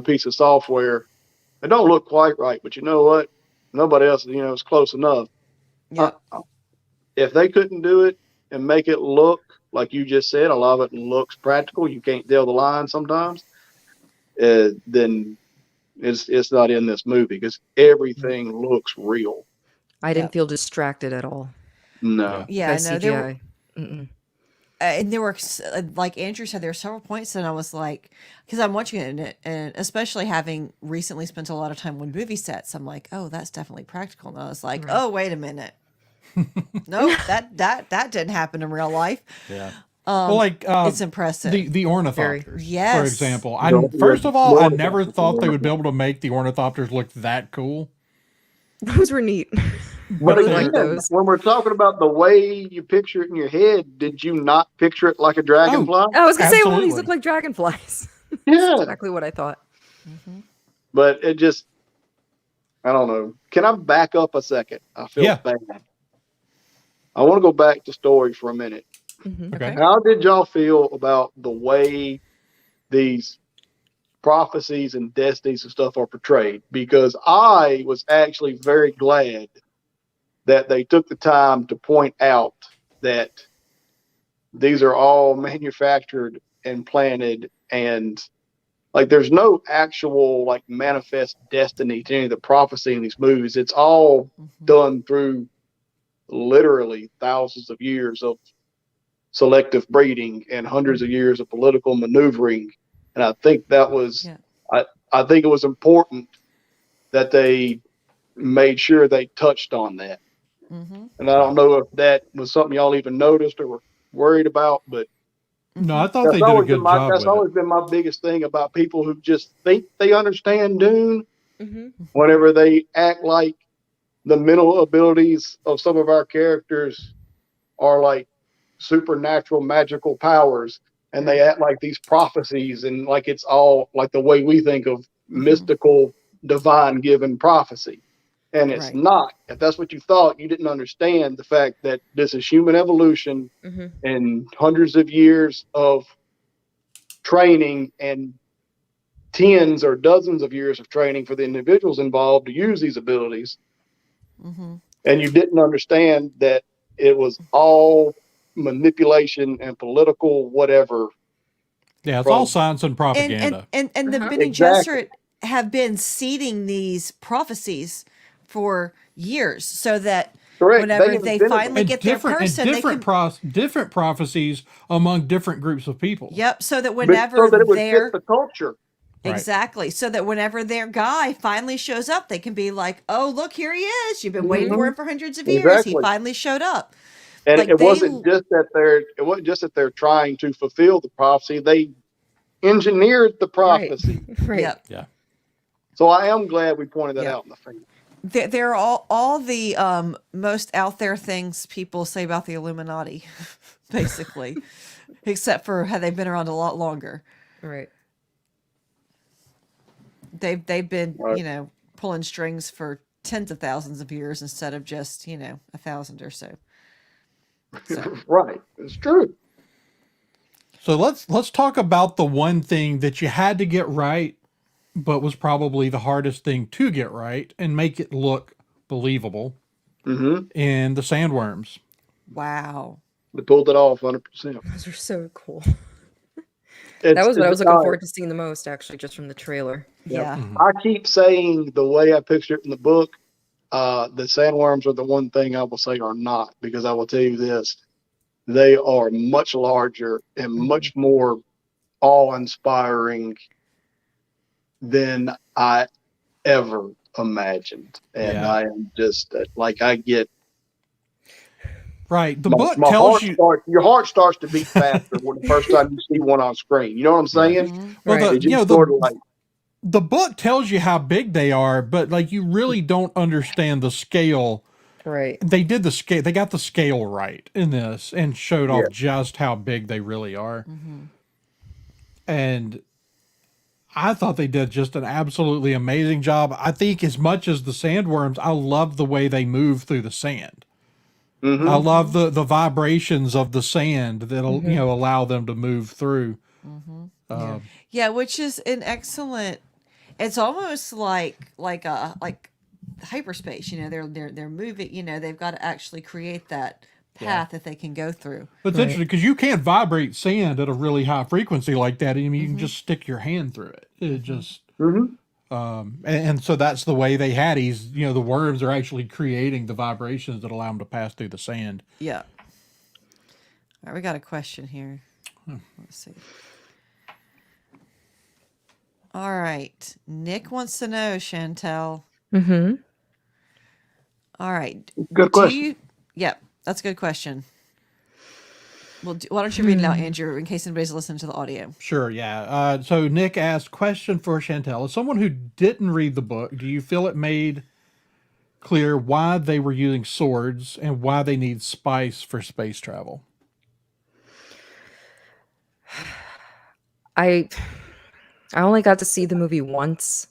piece of software. It don't look quite right, but you know what? Nobody else, is close enough. Yeah. If they couldn't do it and make it look like you just said, a lot of it looks practical. You can't tell the line sometimes. Then it's not in this movie because everything looks real. I didn't feel distracted at all No. Yeah. by No. There were, CGI. Mm-mm. and there were, like Andrew said, there were several points, and I was like, because I'm watching it, and especially having recently spent a lot of time on movie sets, I'm like, oh, that's definitely practical. And I was like, oh, wait a minute. Nope, that didn't happen in real life. Yeah. Well, like It's impressive. the ornithopters, Yes. for example. Yeah. First of all, I The never ornithopters thought are they would be able to make the ornithopters look that cool. Those were neat. But really like again, those. when we're talking about the way you picture it in your head, did you not picture it like a dragonfly? I was going to say, well, these Absolutely. look like dragonflies. Yeah. That's exactly what I thought. But it just, I don't know. Can I back up a second? I feel Yeah. bad. I want to go back to story for a minute. Okay. How did y'all feel about the way these prophecies and destinies and stuff are portrayed? Because I was actually very glad that they took the time to point out that these are all manufactured and planted, and like there's no actual like manifest destiny to any of the prophecy in these movies. It's all done through literally thousands of years of selective breeding and hundreds of years of political maneuvering. And I think that was, I think it was important that they made sure they touched on that. And I don't know if that was something y'all even noticed or were worried about, but No, I thought they did a good job that's with always it. been my biggest thing about people who just think they understand Dune whenever they act like the mental abilities of some of our characters are like supernatural magical powers, and they act like these prophecies and like it's all like the way we think of mystical divine given prophecy, and it's not. If that's what you thought, you didn't understand the fact that this is human evolution and hundreds of years of training and tens or dozens of years of training for the individuals involved to use these abilities. Mm-hmm. And you didn't understand that it was all manipulation and political whatever. Yeah, it's From- all science and And propaganda. the Uh-huh. Bene Exactly. Gesserit have been seeding these prophecies for years, so that Correct. whenever They they invented finally them. get their person, they can. Different prophecies among different groups of people. Yep. So that But whenever so that it would their fit the culture. Right. exactly, so that whenever their guy finally shows up, they can be like, "Oh, look, here he is! You've been waiting for him for hundreds of years. He Exactly. finally showed up." And Like it they- wasn't just that they're trying to fulfill the prophecy. They engineered the prophecy. Right. Yep. Yeah. So I am glad we pointed that Yeah. out in the film. They're all the most out there things people say about the Illuminati, basically, except for how they've been around a lot longer. Right. They've been Right. pulling strings for tens of thousands of years instead of just 1,000 or so. Right. It's true. So let's talk about the one thing that you had to get right, but was probably the hardest thing to get right and make it look believable Mm-hmm. in the sandworms. Wow. They pulled it off 100%. Those are so cool. It's, That was what I was it's looking not- forward to seeing the most, actually, just from the trailer. Yeah. I keep saying the way I picture it in the book, the sandworms are the one thing I will say are not, because I will tell you this. They are much larger and much more awe-inspiring than I ever imagined. And Yeah. I am just like, I get Right. The my, book my tells heart you. your heart starts to beat faster when the first time you see one on screen. You know what I'm saying? Mhm. Well, Right. It just sort of like, the book tells you how big they are, but like you really don't understand the scale. Right. They did the scale. They got the scale right in this and showed Yeah. off just how big they really are. And I thought they did just an absolutely amazing job. I think as much as the sandworms, I love the way they move through the sand. mhm. I love the vibrations of the sand that'll allow them to move through. Yeah, which is an excellent. It's almost like hyperspace. They're moving. They've got to actually create that path that they can go through. But it's interesting because you can't vibrate sand at a really high frequency like that. I mean, you can just stick your hand through it. It just, Mhm. and so that's the way they had these. The worms are actually creating the vibrations that allow them to pass through the sand. Yeah. All right, we got a question here. Let's see. All right. Nick wants to know, Chantel. Mm-hmm. All right. Good question. Yep, that's a good question. Well, why don't you read it out, Andrew, in case anybody's listening to the audio? Sure, yeah. So Nick asked, question for Chantel. As someone who didn't read the book, do you feel it made clear why they were using swords and why they need spice for space travel? I only got to see the movie once,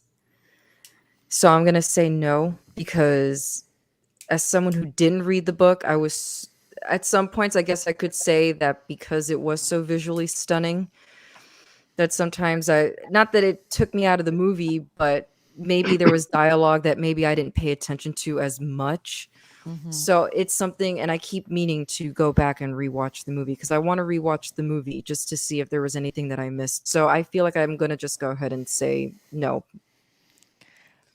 so I'm gonna say no, because as someone who didn't read the book, I was at some points, I guess I could say that because it was so visually stunning, that sometimes not that it took me out of the movie, but maybe there was dialogue that maybe I didn't pay attention to as much. So it's something, and I keep meaning to go back and rewatch the movie because I want to rewatch the movie just to see if there was anything that I missed. So I feel like I'm going to just go ahead and say no.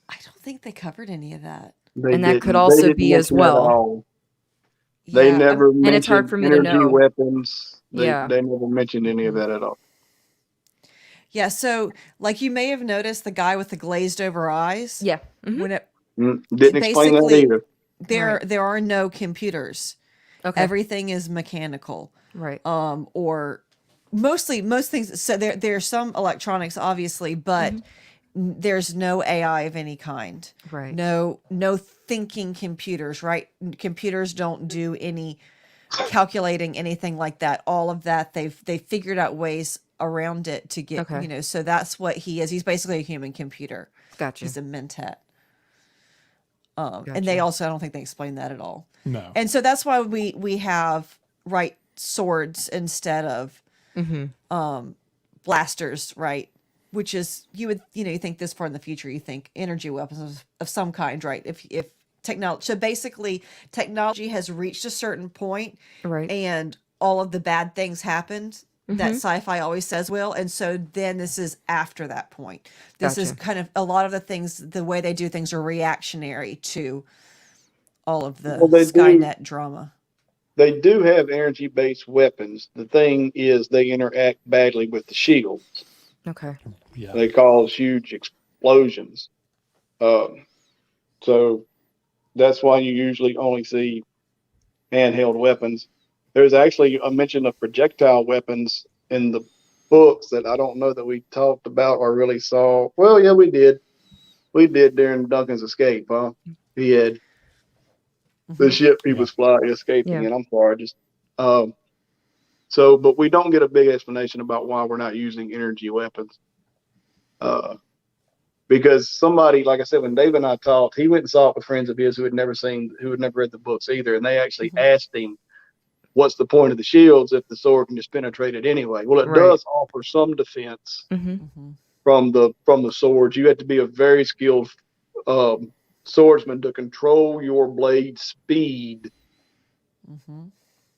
I don't think they covered any of that. They And that didn't- could they also didn't be as mention it at well. all. They Yeah, never and it's hard mentioned for me to energy know. weapons. They Yeah. never mentioned any of that at all. Yeah, so like you may have noticed the guy with the glazed over eyes. Yeah. Mhm. When it Didn't explain that basically- either. there are no computers. Okay. Everything is mechanical. Right. Or most things. So there's some electronics, obviously, but there's no AI of any kind. Right. No thinking computers. Right. Computers don't do any calculating anything like that. All of that they figured out ways around it to get. Okay. So that's what he is. He's basically a human computer. Gotcha. He's a mentat. And they Gotcha. also, I don't think they explain that at all. No. And so that's why we have swords instead of blasters, right? which is you think this far in the future, you think energy weapons of some kind, right? If technology, so basically technology has reached a certain point, Right. and all of the bad things happened that sci-fi always says will, and so then this is after that point. This is Gotcha. kind of a lot of the things, the way they do things are reactionary to all of the Well, Skynet drama. they do have energy based weapons. The thing is, they interact badly with the shield. Okay. Yeah. They cause huge explosions. So that's why you usually only see handheld weapons. There's actually a mention of projectile weapons in the books that I don't know that we talked about or really saw. Well, yeah, we did. We did during Duncan's escape, huh? He had the ship he Yeah. was escaping Yeah. in. I'm sorry, just so, but we don't get a big explanation about why we're not using energy weapons. Because somebody, like I said, when Dave and I talked, he went and saw it with friends of his who had never read the books either, and they actually asked him, "What's the point of the shields if the sword can just penetrate it anyway?" Well, it Right. does offer some defense from the swords. You have to be a very skilled swordsman to control your blade speed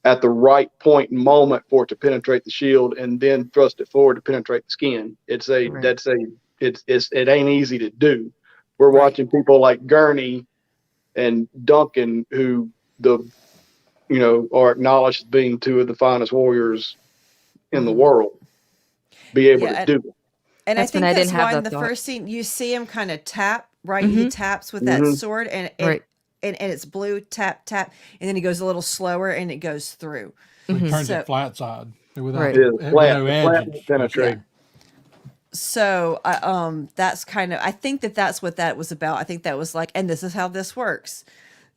at the right point and moment for it to penetrate the shield, and then thrust it forward to penetrate the skin. It ain't easy to do. We're watching people like Gurney and Duncan, who are acknowledged as being two of the finest warriors in the world, be able to do it. And That's I think when I that's didn't have why in that the thought. first scene you see him kind of tap, right? He taps with that sword, and Right. and it's blue, tap, tap, and then he goes a little slower and it goes through. So he turns So- it flat side without Right. Yeah, with flat, no the edge. flat will penetrate. So that's kind of, I think that's what that was about. I think that was like, and this is how this works.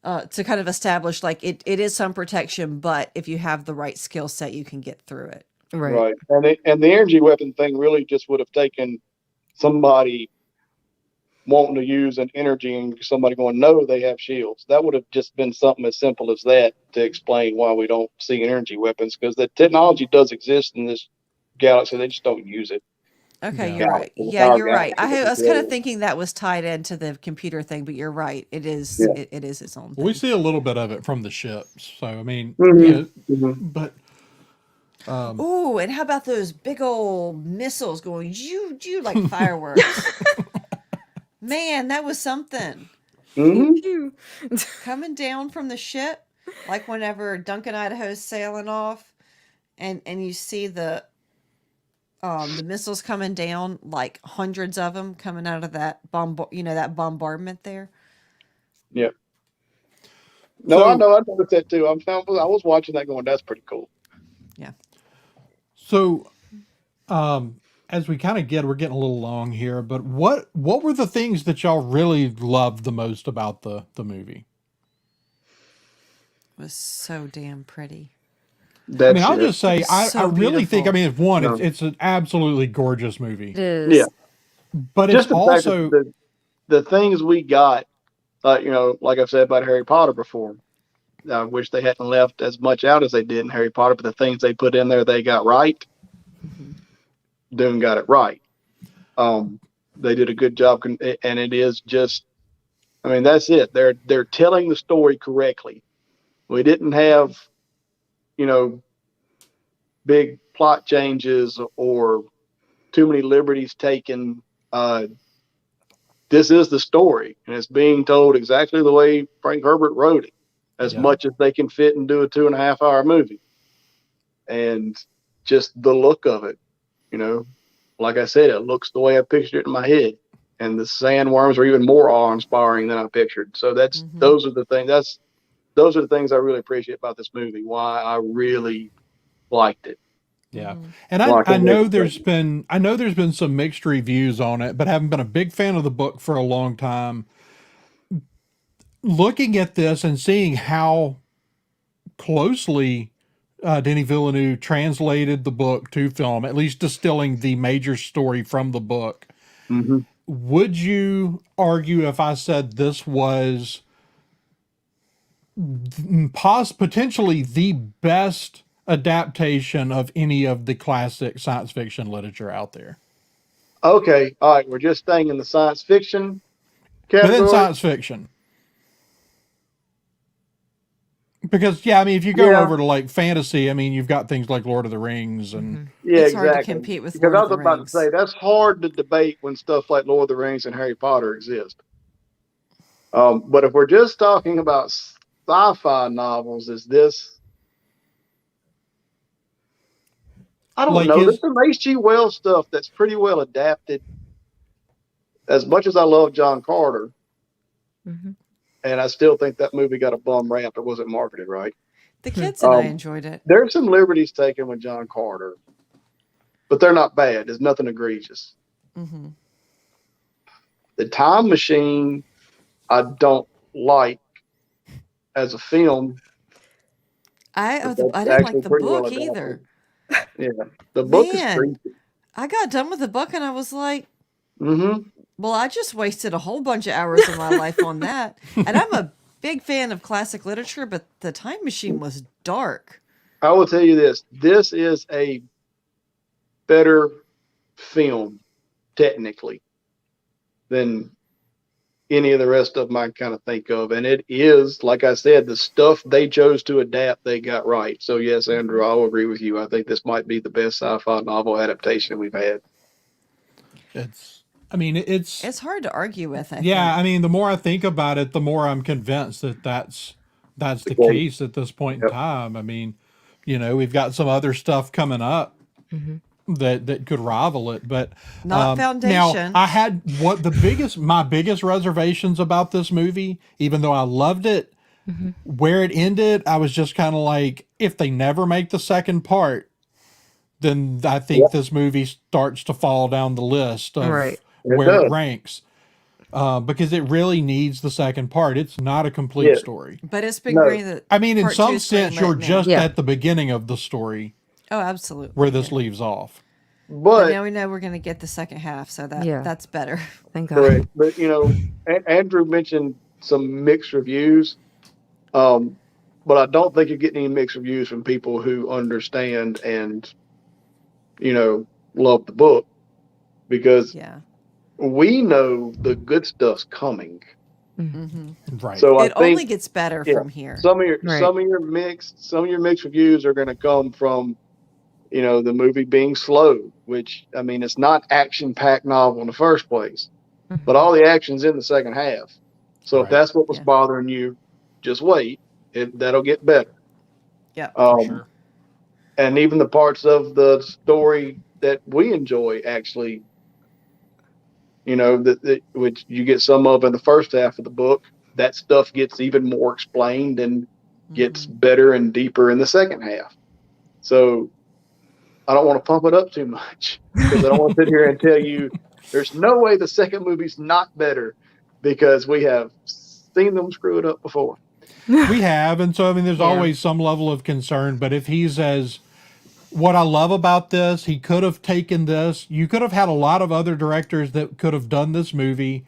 To kind of establish like it is some protection, but if you have the right skill set, you can get through it. Right. And the energy weapon thing really just would have taken somebody wanting to use an energy and somebody going, no, they have shields. That would have just been something as simple as that to explain why we don't see energy weapons, because the technology does exist in this galaxy. They just don't use it. Okay, Yeah. you're right. Yeah, you're right. I was kind of thinking that was tied into the computer thing, but you're right. It is. Yeah. It is its own We thing. see a little bit of it from the ships. So I mean, but Ooh, and how about those big old missiles going you like fireworks? Man, that was something Pew. coming down from the ship, like whenever Duncan Idaho's sailing off, and you see the missiles coming down, like hundreds of them coming out of that that bombardment there. Yeah. No, So- I know. I noticed that too. I was watching that going, that's pretty cool. Yeah. so as we kind of we're getting a little long here, but what were the things that y'all really loved the most about the movie? It was so damn pretty. I mean, I'll just say, I so really think, I beautiful. mean, it's an absolutely gorgeous movie, It is. Yeah. but Just it's the fact also, that the things we got, like I've said about Harry Potter before, I wish they hadn't left as much out as they did in Harry Potter, but the things they put in there, they got right. Dune got it right. They did a good job, and it is just, I mean, that's it. They're telling the story correctly. We didn't have, big plot changes or too many liberties taken. This is the story, and it's being told exactly the way Frank Herbert wrote it, as Yeah. much as they can fit and do a 2.5 hour movie. And just the look of it, like I said, it looks the way I pictured it in my head. And the sandworms are even more awe-inspiring than I pictured. So those are the things I really appreciate about this movie. Why I really liked it. yeah. And Well, I I can't know wait to there's been some mixed reviews on it, but having been a big fan of the book for a long time, looking at this and seeing how closely Denis Villeneuve translated the book to film, at least distilling the major story from the book. Mm-hmm. Would you argue if I said this was potentially the best adaptation of any of the classic science fiction literature out there? Okay, all right. We're just staying in the science fiction Within category. science fiction. Because I mean, if you go Yeah. over to like fantasy, I mean, you've got things like Lord of the Rings and Yeah, It's hard to exactly. compete with Because Lord I of was the about to Rings. say that's hard to debate when stuff like Lord of the Rings and Harry Potter exist. But if we're just talking about sci-fi novels, is this? I don't like know. There's his. some H.G. Wells stuff that's pretty well adapted. As much as I love John Carter, Mm-hmm. and I still think that movie got a bum rap. It wasn't marketed right. The kids and I enjoyed it. There's some liberties taken with John Carter, but they're not bad. There's nothing egregious. Mm-hmm. The Time Machine, I don't like as a film. I But didn't that's like actually the pretty well book adapted. either. Yeah, the book is Man, creepy. I got done with the book and I was like, Mm-hmm. well, I just wasted a whole bunch of hours of my life on that. And I'm a big fan of classic literature, but The Time Machine was dark. I will tell you this: this is a better film technically than any of the rest of them I kind of think of, and it is, like I said, the stuff they chose to adapt, they got right. So yes, Andrew, I'll agree with you. I think this might be the best sci-fi novel adaptation we've had. It's. I mean, It's hard to argue with, I Yeah, think. I mean, the more I think about it, the more I'm convinced that that's the Okay. case at this point in Yep. time. I mean, we've got some other stuff coming up that could rival it, but Not now Foundation. I had my biggest reservations about this movie, even though I loved it. Where it ended, I was just kind of like, if they never make the second part, then I think Yep. this movie starts to fall down the list of Right. where it does. ranks. Because it really needs the second part. It's not a complete Yeah. story. But it's been No. great that I mean, in part some 2's sense, greenlit you're now. just Yeah. at the beginning of the story Oh, absolutely. where this Yeah. leaves off. But But now we know we're going to get the second half, so Yeah. that's better. Thank God. correct. But Andrew mentioned some mixed reviews. But I don't think you're getting any mixed reviews from people who understand and love the book, because Yeah. we know the good stuff's coming. Hmm. Right. So I It only think gets better yeah, from here. some of your Right. some of your mixed reviews are going to come from the movie being slow, which I mean it's not action-packed novel in the first place, but all the action's in the second half. So if Right. that's what was Yeah. bothering you, just wait. That'll get better. Yeah. For sure. And even the parts of the story that we enjoy, actually, which you get some of in the first half of the book, that stuff gets even more explained and gets Mhm. better and deeper in the second half. So I don't want to pump it up too much, because I don't want to sit here and tell you there's no way the second movie's not better, because we have seen them screw it up before. We have, and so I mean, there's Yeah. always some level of concern. But if he's as what I love about this, he could have taken this. You could have had a lot of other directors that could have done this movie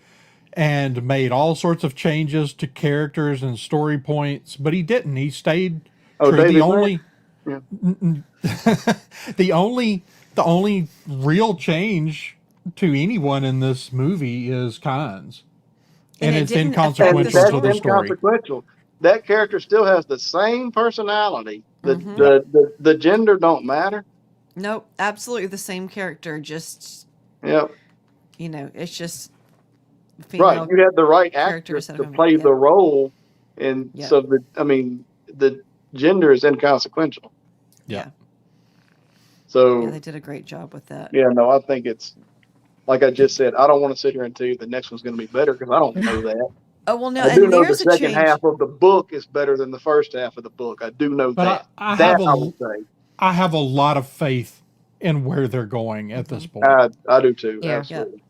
and made all sorts of changes to characters and story points, but he didn't. He stayed Oh, true. David Lynch? Yeah. The only real change to anyone in this movie is Kynes. And it it's didn't affect And inconsequential that's to the story. inconsequential. That character still has the same personality. Mhm. The gender don't matter. Nope. Absolutely the same character. Just, Yeah, it's just right. female You had the right character actress instead to of him. play Yep. the role, and Yep. so the gender is inconsequential. Yeah. So Yeah, they did a great job with that. yeah, no, I think it's like I just said. I don't want to sit here and tell you the next one's going to be better, because I don't know that. Oh, well, no, I do and know the there's a second change. half of the book is better than the first half of the book. I do know But that. I That have I would say. I have a lot of faith in where they're going at this point. I do too. Yeah. Absolutely.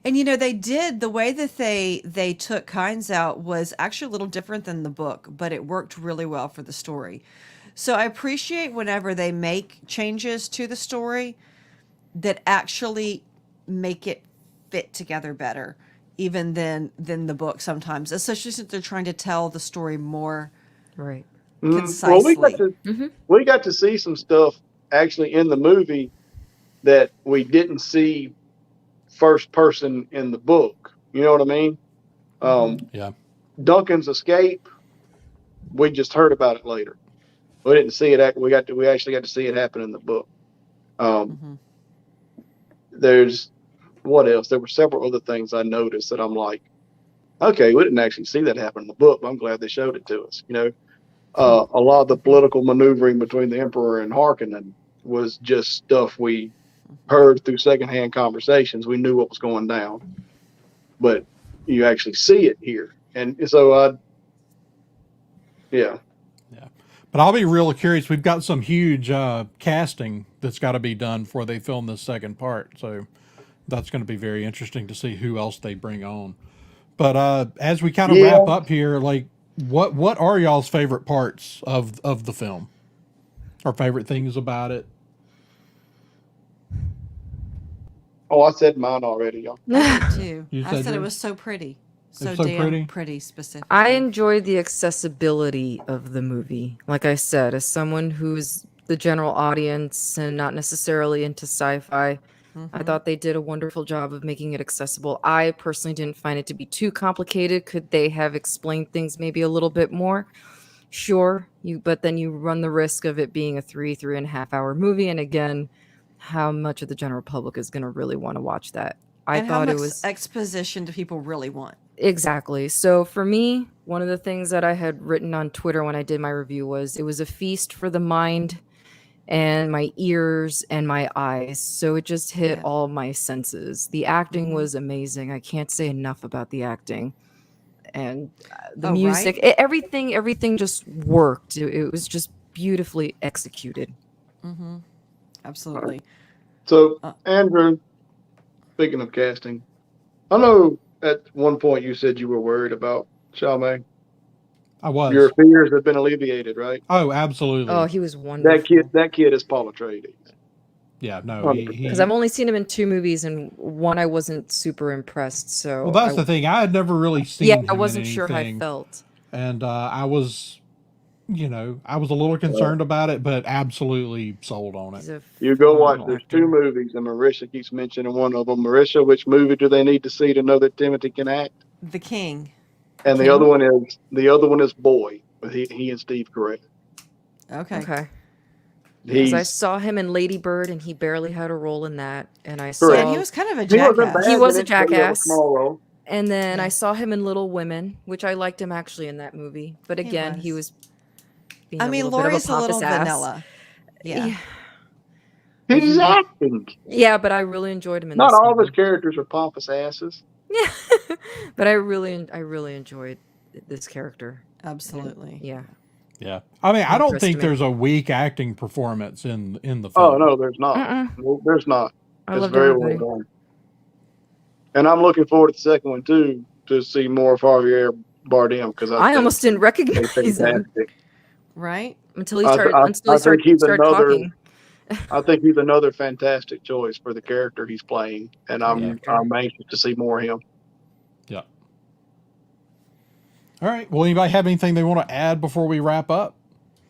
And they did the way that they took Kynes out was actually a little different than the book, but it worked really well for the story. So I appreciate whenever they make changes to the story that actually make it fit together better, even than the book sometimes, especially since they're trying to tell the story more Right. Well, concisely. we got to see some stuff actually in the movie that we didn't see first person in the book. You know what I mean? Yeah. Duncan's escape, we just heard about it later. We didn't see it. We actually got to see it happen in the book. There's what else? There were several other things I noticed that I'm like, okay, we didn't actually see that happen in the book, but I'm glad they showed it to us. You know, a lot of the political maneuvering between the Emperor and Harkonnen was just stuff we heard through secondhand conversations. We knew what was going down, but you actually see it here. And so, yeah. But I'll be real curious. We've got some huge casting that's got to be done before they film this second part. So that's going to be very interesting to see who else they bring on. But as we kind of wrap up here, like what are y'all's favorite parts of the film? Or favorite things about it? Oh, I said mine already, y'all. I did too. You I said said it yours? was so pretty. So It's so damn pretty? specific. I enjoyed the accessibility of the movie. Like I said, as someone who's the general audience and not necessarily into sci-fi, I thought they did a wonderful job of making it accessible. I personally didn't find it to be too complicated. Could they have explained things maybe a little bit more? Sure, but then you run the risk of it being a 3.5 hour movie, and again, how much of the general public is going to really want to watch that? I thought it was exposition do people really want? Exactly. So for me, one of the things that I had written on Twitter when I did my review was it was a feast for the mind and my ears and my eyes. So it just hit all my senses. The acting was amazing. I can't say enough about the acting. And the music, everything just worked. It was just beautifully executed. Absolutely. So, Andrew, speaking of casting, I know at one point you said you were worried about Chalamet. I was. Your fears have been alleviated, right? Oh, absolutely. Oh, he was wonderful. That kid is Paul Atreides. Yeah, no, because I've only seen him in 2 movies, and one I wasn't super impressed. So well, that's the thing. I had never really seen him I wasn't in sure how I anything, felt. and I was, I was a little concerned about it, but absolutely sold on it. You go watch. There's 2 movies, and Marisha keeps mentioning one of them. Marisha, which movie do they need to see to know that Timothy can act? The King. And the other one is Boy, with he and Steve Carell. Okay. Because I saw him in Lady Bird, and he barely had a role in that. And I saw he was kind of a jackass. He was a jackass. Small role. And then I saw him in Little Women, which I liked him actually in that movie. But again, he was. Being Laurie's a little vanilla. Yeah. He's acting. Yeah, but I really enjoyed him in Not this all of movie. his characters are pompous asses. Yeah, but I really enjoyed this character. Absolutely. Yeah. Yeah. I mean, I don't think there's a weak acting performance in the film. Oh no, there's not. Well, there's not. It's very well done. And I'm looking forward to the second one too, to see more of Javier Bardem, because I almost didn't recognize him. Right? Until he started talking. I think he's another fantastic choice for the character he's playing, and I'm anxious to see more of him. Yeah. All right. Well, anybody have anything they want to add before we wrap up?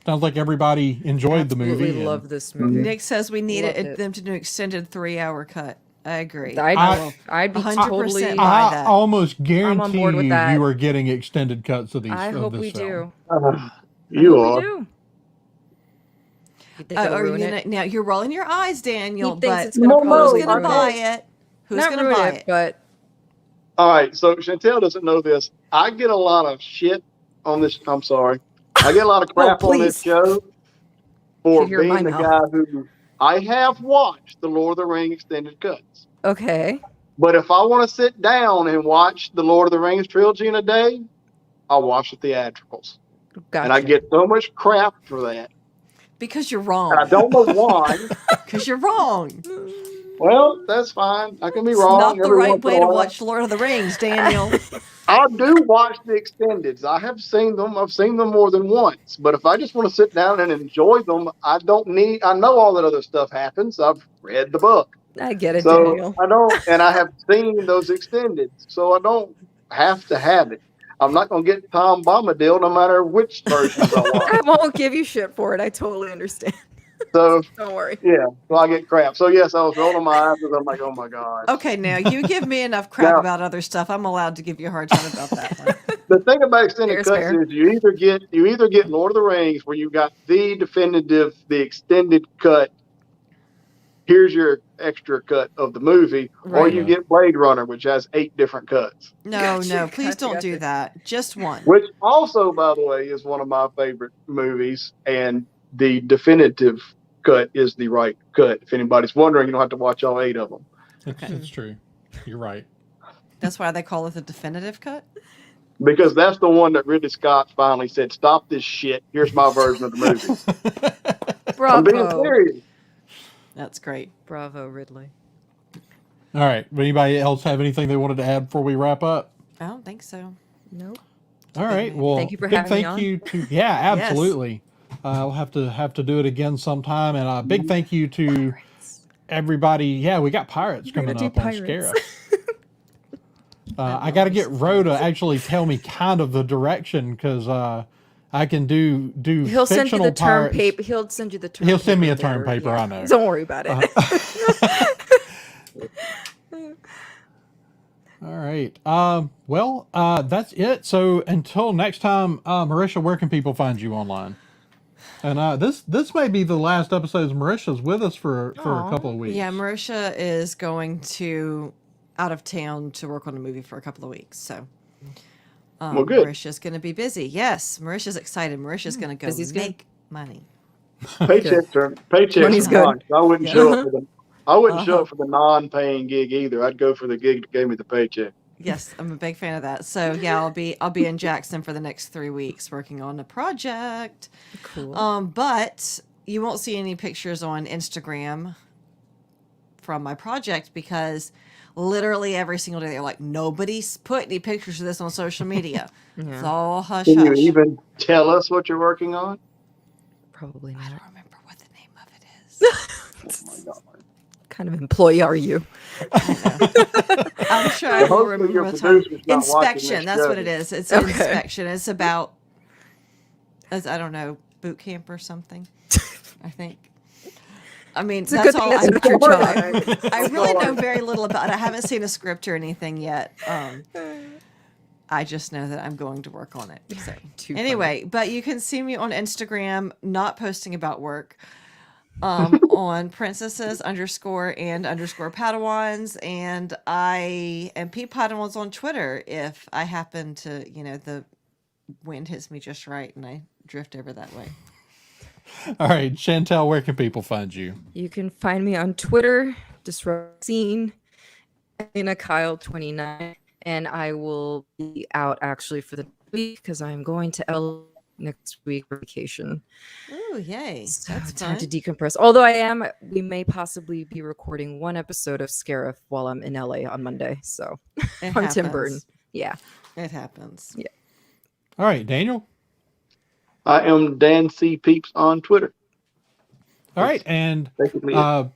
Sounds like everybody enjoyed the movie. We love this movie. Nick says we need them to do an extended 3-hour cut. I agree. I'd be 100% totally buy that. I almost guarantee you are getting extended cuts of these. I hope we do. You are. Now you're rolling your eyes, Daniel. But who's going to buy it? Who's going to buy it? But all right. So Chantel doesn't know this. I get a lot of shit on this. I'm sorry. I get a lot of crap on this show for being the guy who I have watched the Lord of the Rings extended cuts. Okay. But if I want to sit down and watch the Lord of the Rings trilogy in a day, I'll watch the theatricals. Gotcha. And I get so much crap for that. Because you're wrong. And I don't know why. Because you're wrong. Well, that's fine. I can be It's wrong. not the right way to watch Lord of the Rings, Daniel. I do watch the extendeds. I have seen them. I've seen them more than once. But if I just want to sit down and enjoy them, I know all that other stuff happens. I've read the book. I get it, so Daniel. I don't, and I have seen those extended. So I don't have to have it. I'm not going to get Tom Bombadil no matter which versions I watch. I won't give you shit for it. I totally understand. So Don't worry. yeah, so I get crap. So yes, I was rolling my eyes because I'm like, oh my god. Okay, now you give me enough crap Now- about other stuff. I'm allowed to give you a hard time about that one. The thing about extended Fair's cuts fair. is you either get Lord of the Rings where you got the definitive, the extended cut. Here's your extra cut of the movie, or Right. you get Blade Runner, which has 8 different cuts. No, Gotcha, no, please gotcha, don't do gotcha. that. Just one. Which also, by the way, is one of my favorite movies, and the definitive cut is the right cut. If anybody's wondering, you don't have to watch all 8 of them. It's true. You're right. That's why they call it the definitive cut. Because that's the one that Ridley Scott finally said, "Stop this shit. Here's my version of the movie." I'm being Bravo. serious. That's great. Bravo, Ridley. All right. Anybody else have anything they wanted to add before we wrap up? I don't think so. Nope. All right. Well, Thank you for big having me thank on. you to absolutely. I'll have to do it again sometime, and a big thank you to everybody. Yeah, we got pirates We're gonna coming do up on pirates. Scarif. I got to get Ro to actually tell me kind of the direction because I can do He'll send you fictional the term pirates. paper. He'll send you the term. He'll send me a paper term later, paper, I know. Don't worry about it. All right. Well, that's it. So until next time, Marisha, where can people find you online? And this may be the last episode. Marisha's with us for a couple of weeks. Yeah, Marisha is going to out of town to work on a movie for a couple of weeks. So Well, good. Marisha's going to be busy. Yes, Marisha's excited. Marisha's going to go Busy's good. make money. Paychecks are Money's good. nice. I wouldn't show up for the. I wouldn't show up for the non-paying gig either. I'd go for the gig that gave me the paycheck. Yes, I'm a big fan of that. So yeah, I'll be in Jackson for the next 3 weeks working on a project. Cool. But you won't see any pictures on Instagram from my project because literally every single day they're like, nobody's put any pictures of this on social media. It's all hush Can you hush. even tell us what you're working on? Probably I not. don't remember what the name of it is. Oh my god. What kind of employee are you? I'm sure I will Hopefully remember your what time. producer's not watching Inspection. this That's show. what it is. It's Okay. inspection. It's about, I don't know, boot camp or something. I think. I mean, It's a that's good all. thing that's not your job. I really know very little about it. I haven't seen a script or anything yet. I just know that I'm going to work on it. So Too anyway, but you can see me on Instagram, not posting about work, on princesses _and_ Padawans, and I am Pete Padawans on Twitter if I happen to, the wind hits me just right and I drift over that way. All right, Chantel, where can people find you? You can find me on Twitter, Disrupt Scene, Kyle29, and I will be out actually for the week because I'm going to LA next week for vacation. Oh, yay. So That's it's time to fun. decompress. Although we may possibly be recording one episode of Scarif while I'm in LA on Monday. So It on Tim happens. Burton. Yeah. It happens. All right, Daniel. I am Dan C. Peeps on Twitter. All right, and Basically, it.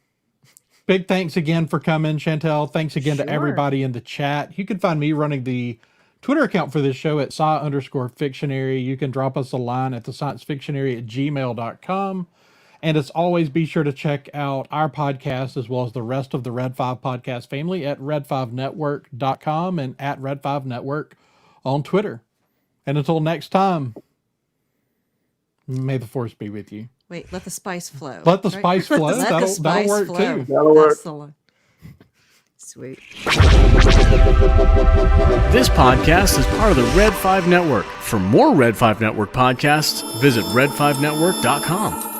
big thanks again for coming, Chantel. Thanks again to Sure. everybody in the chat. You can find me running the Twitter account for this show at _Fictionary. You can drop us a line at theScienceFictionary@gmail.com. And as always, be sure to check out our podcast as well as the rest of the Red 5 podcast family at red5network.com and at Red5Network on Twitter. And until next time, may the force be with you. Wait, let the spice flow. Let the right? spice flow. Let the That'll spice work flow. too. That'll work. That's the line. Sweet. This podcast is part of the Red 5 Network. For more Red 5 Network podcasts, visit red5network.com.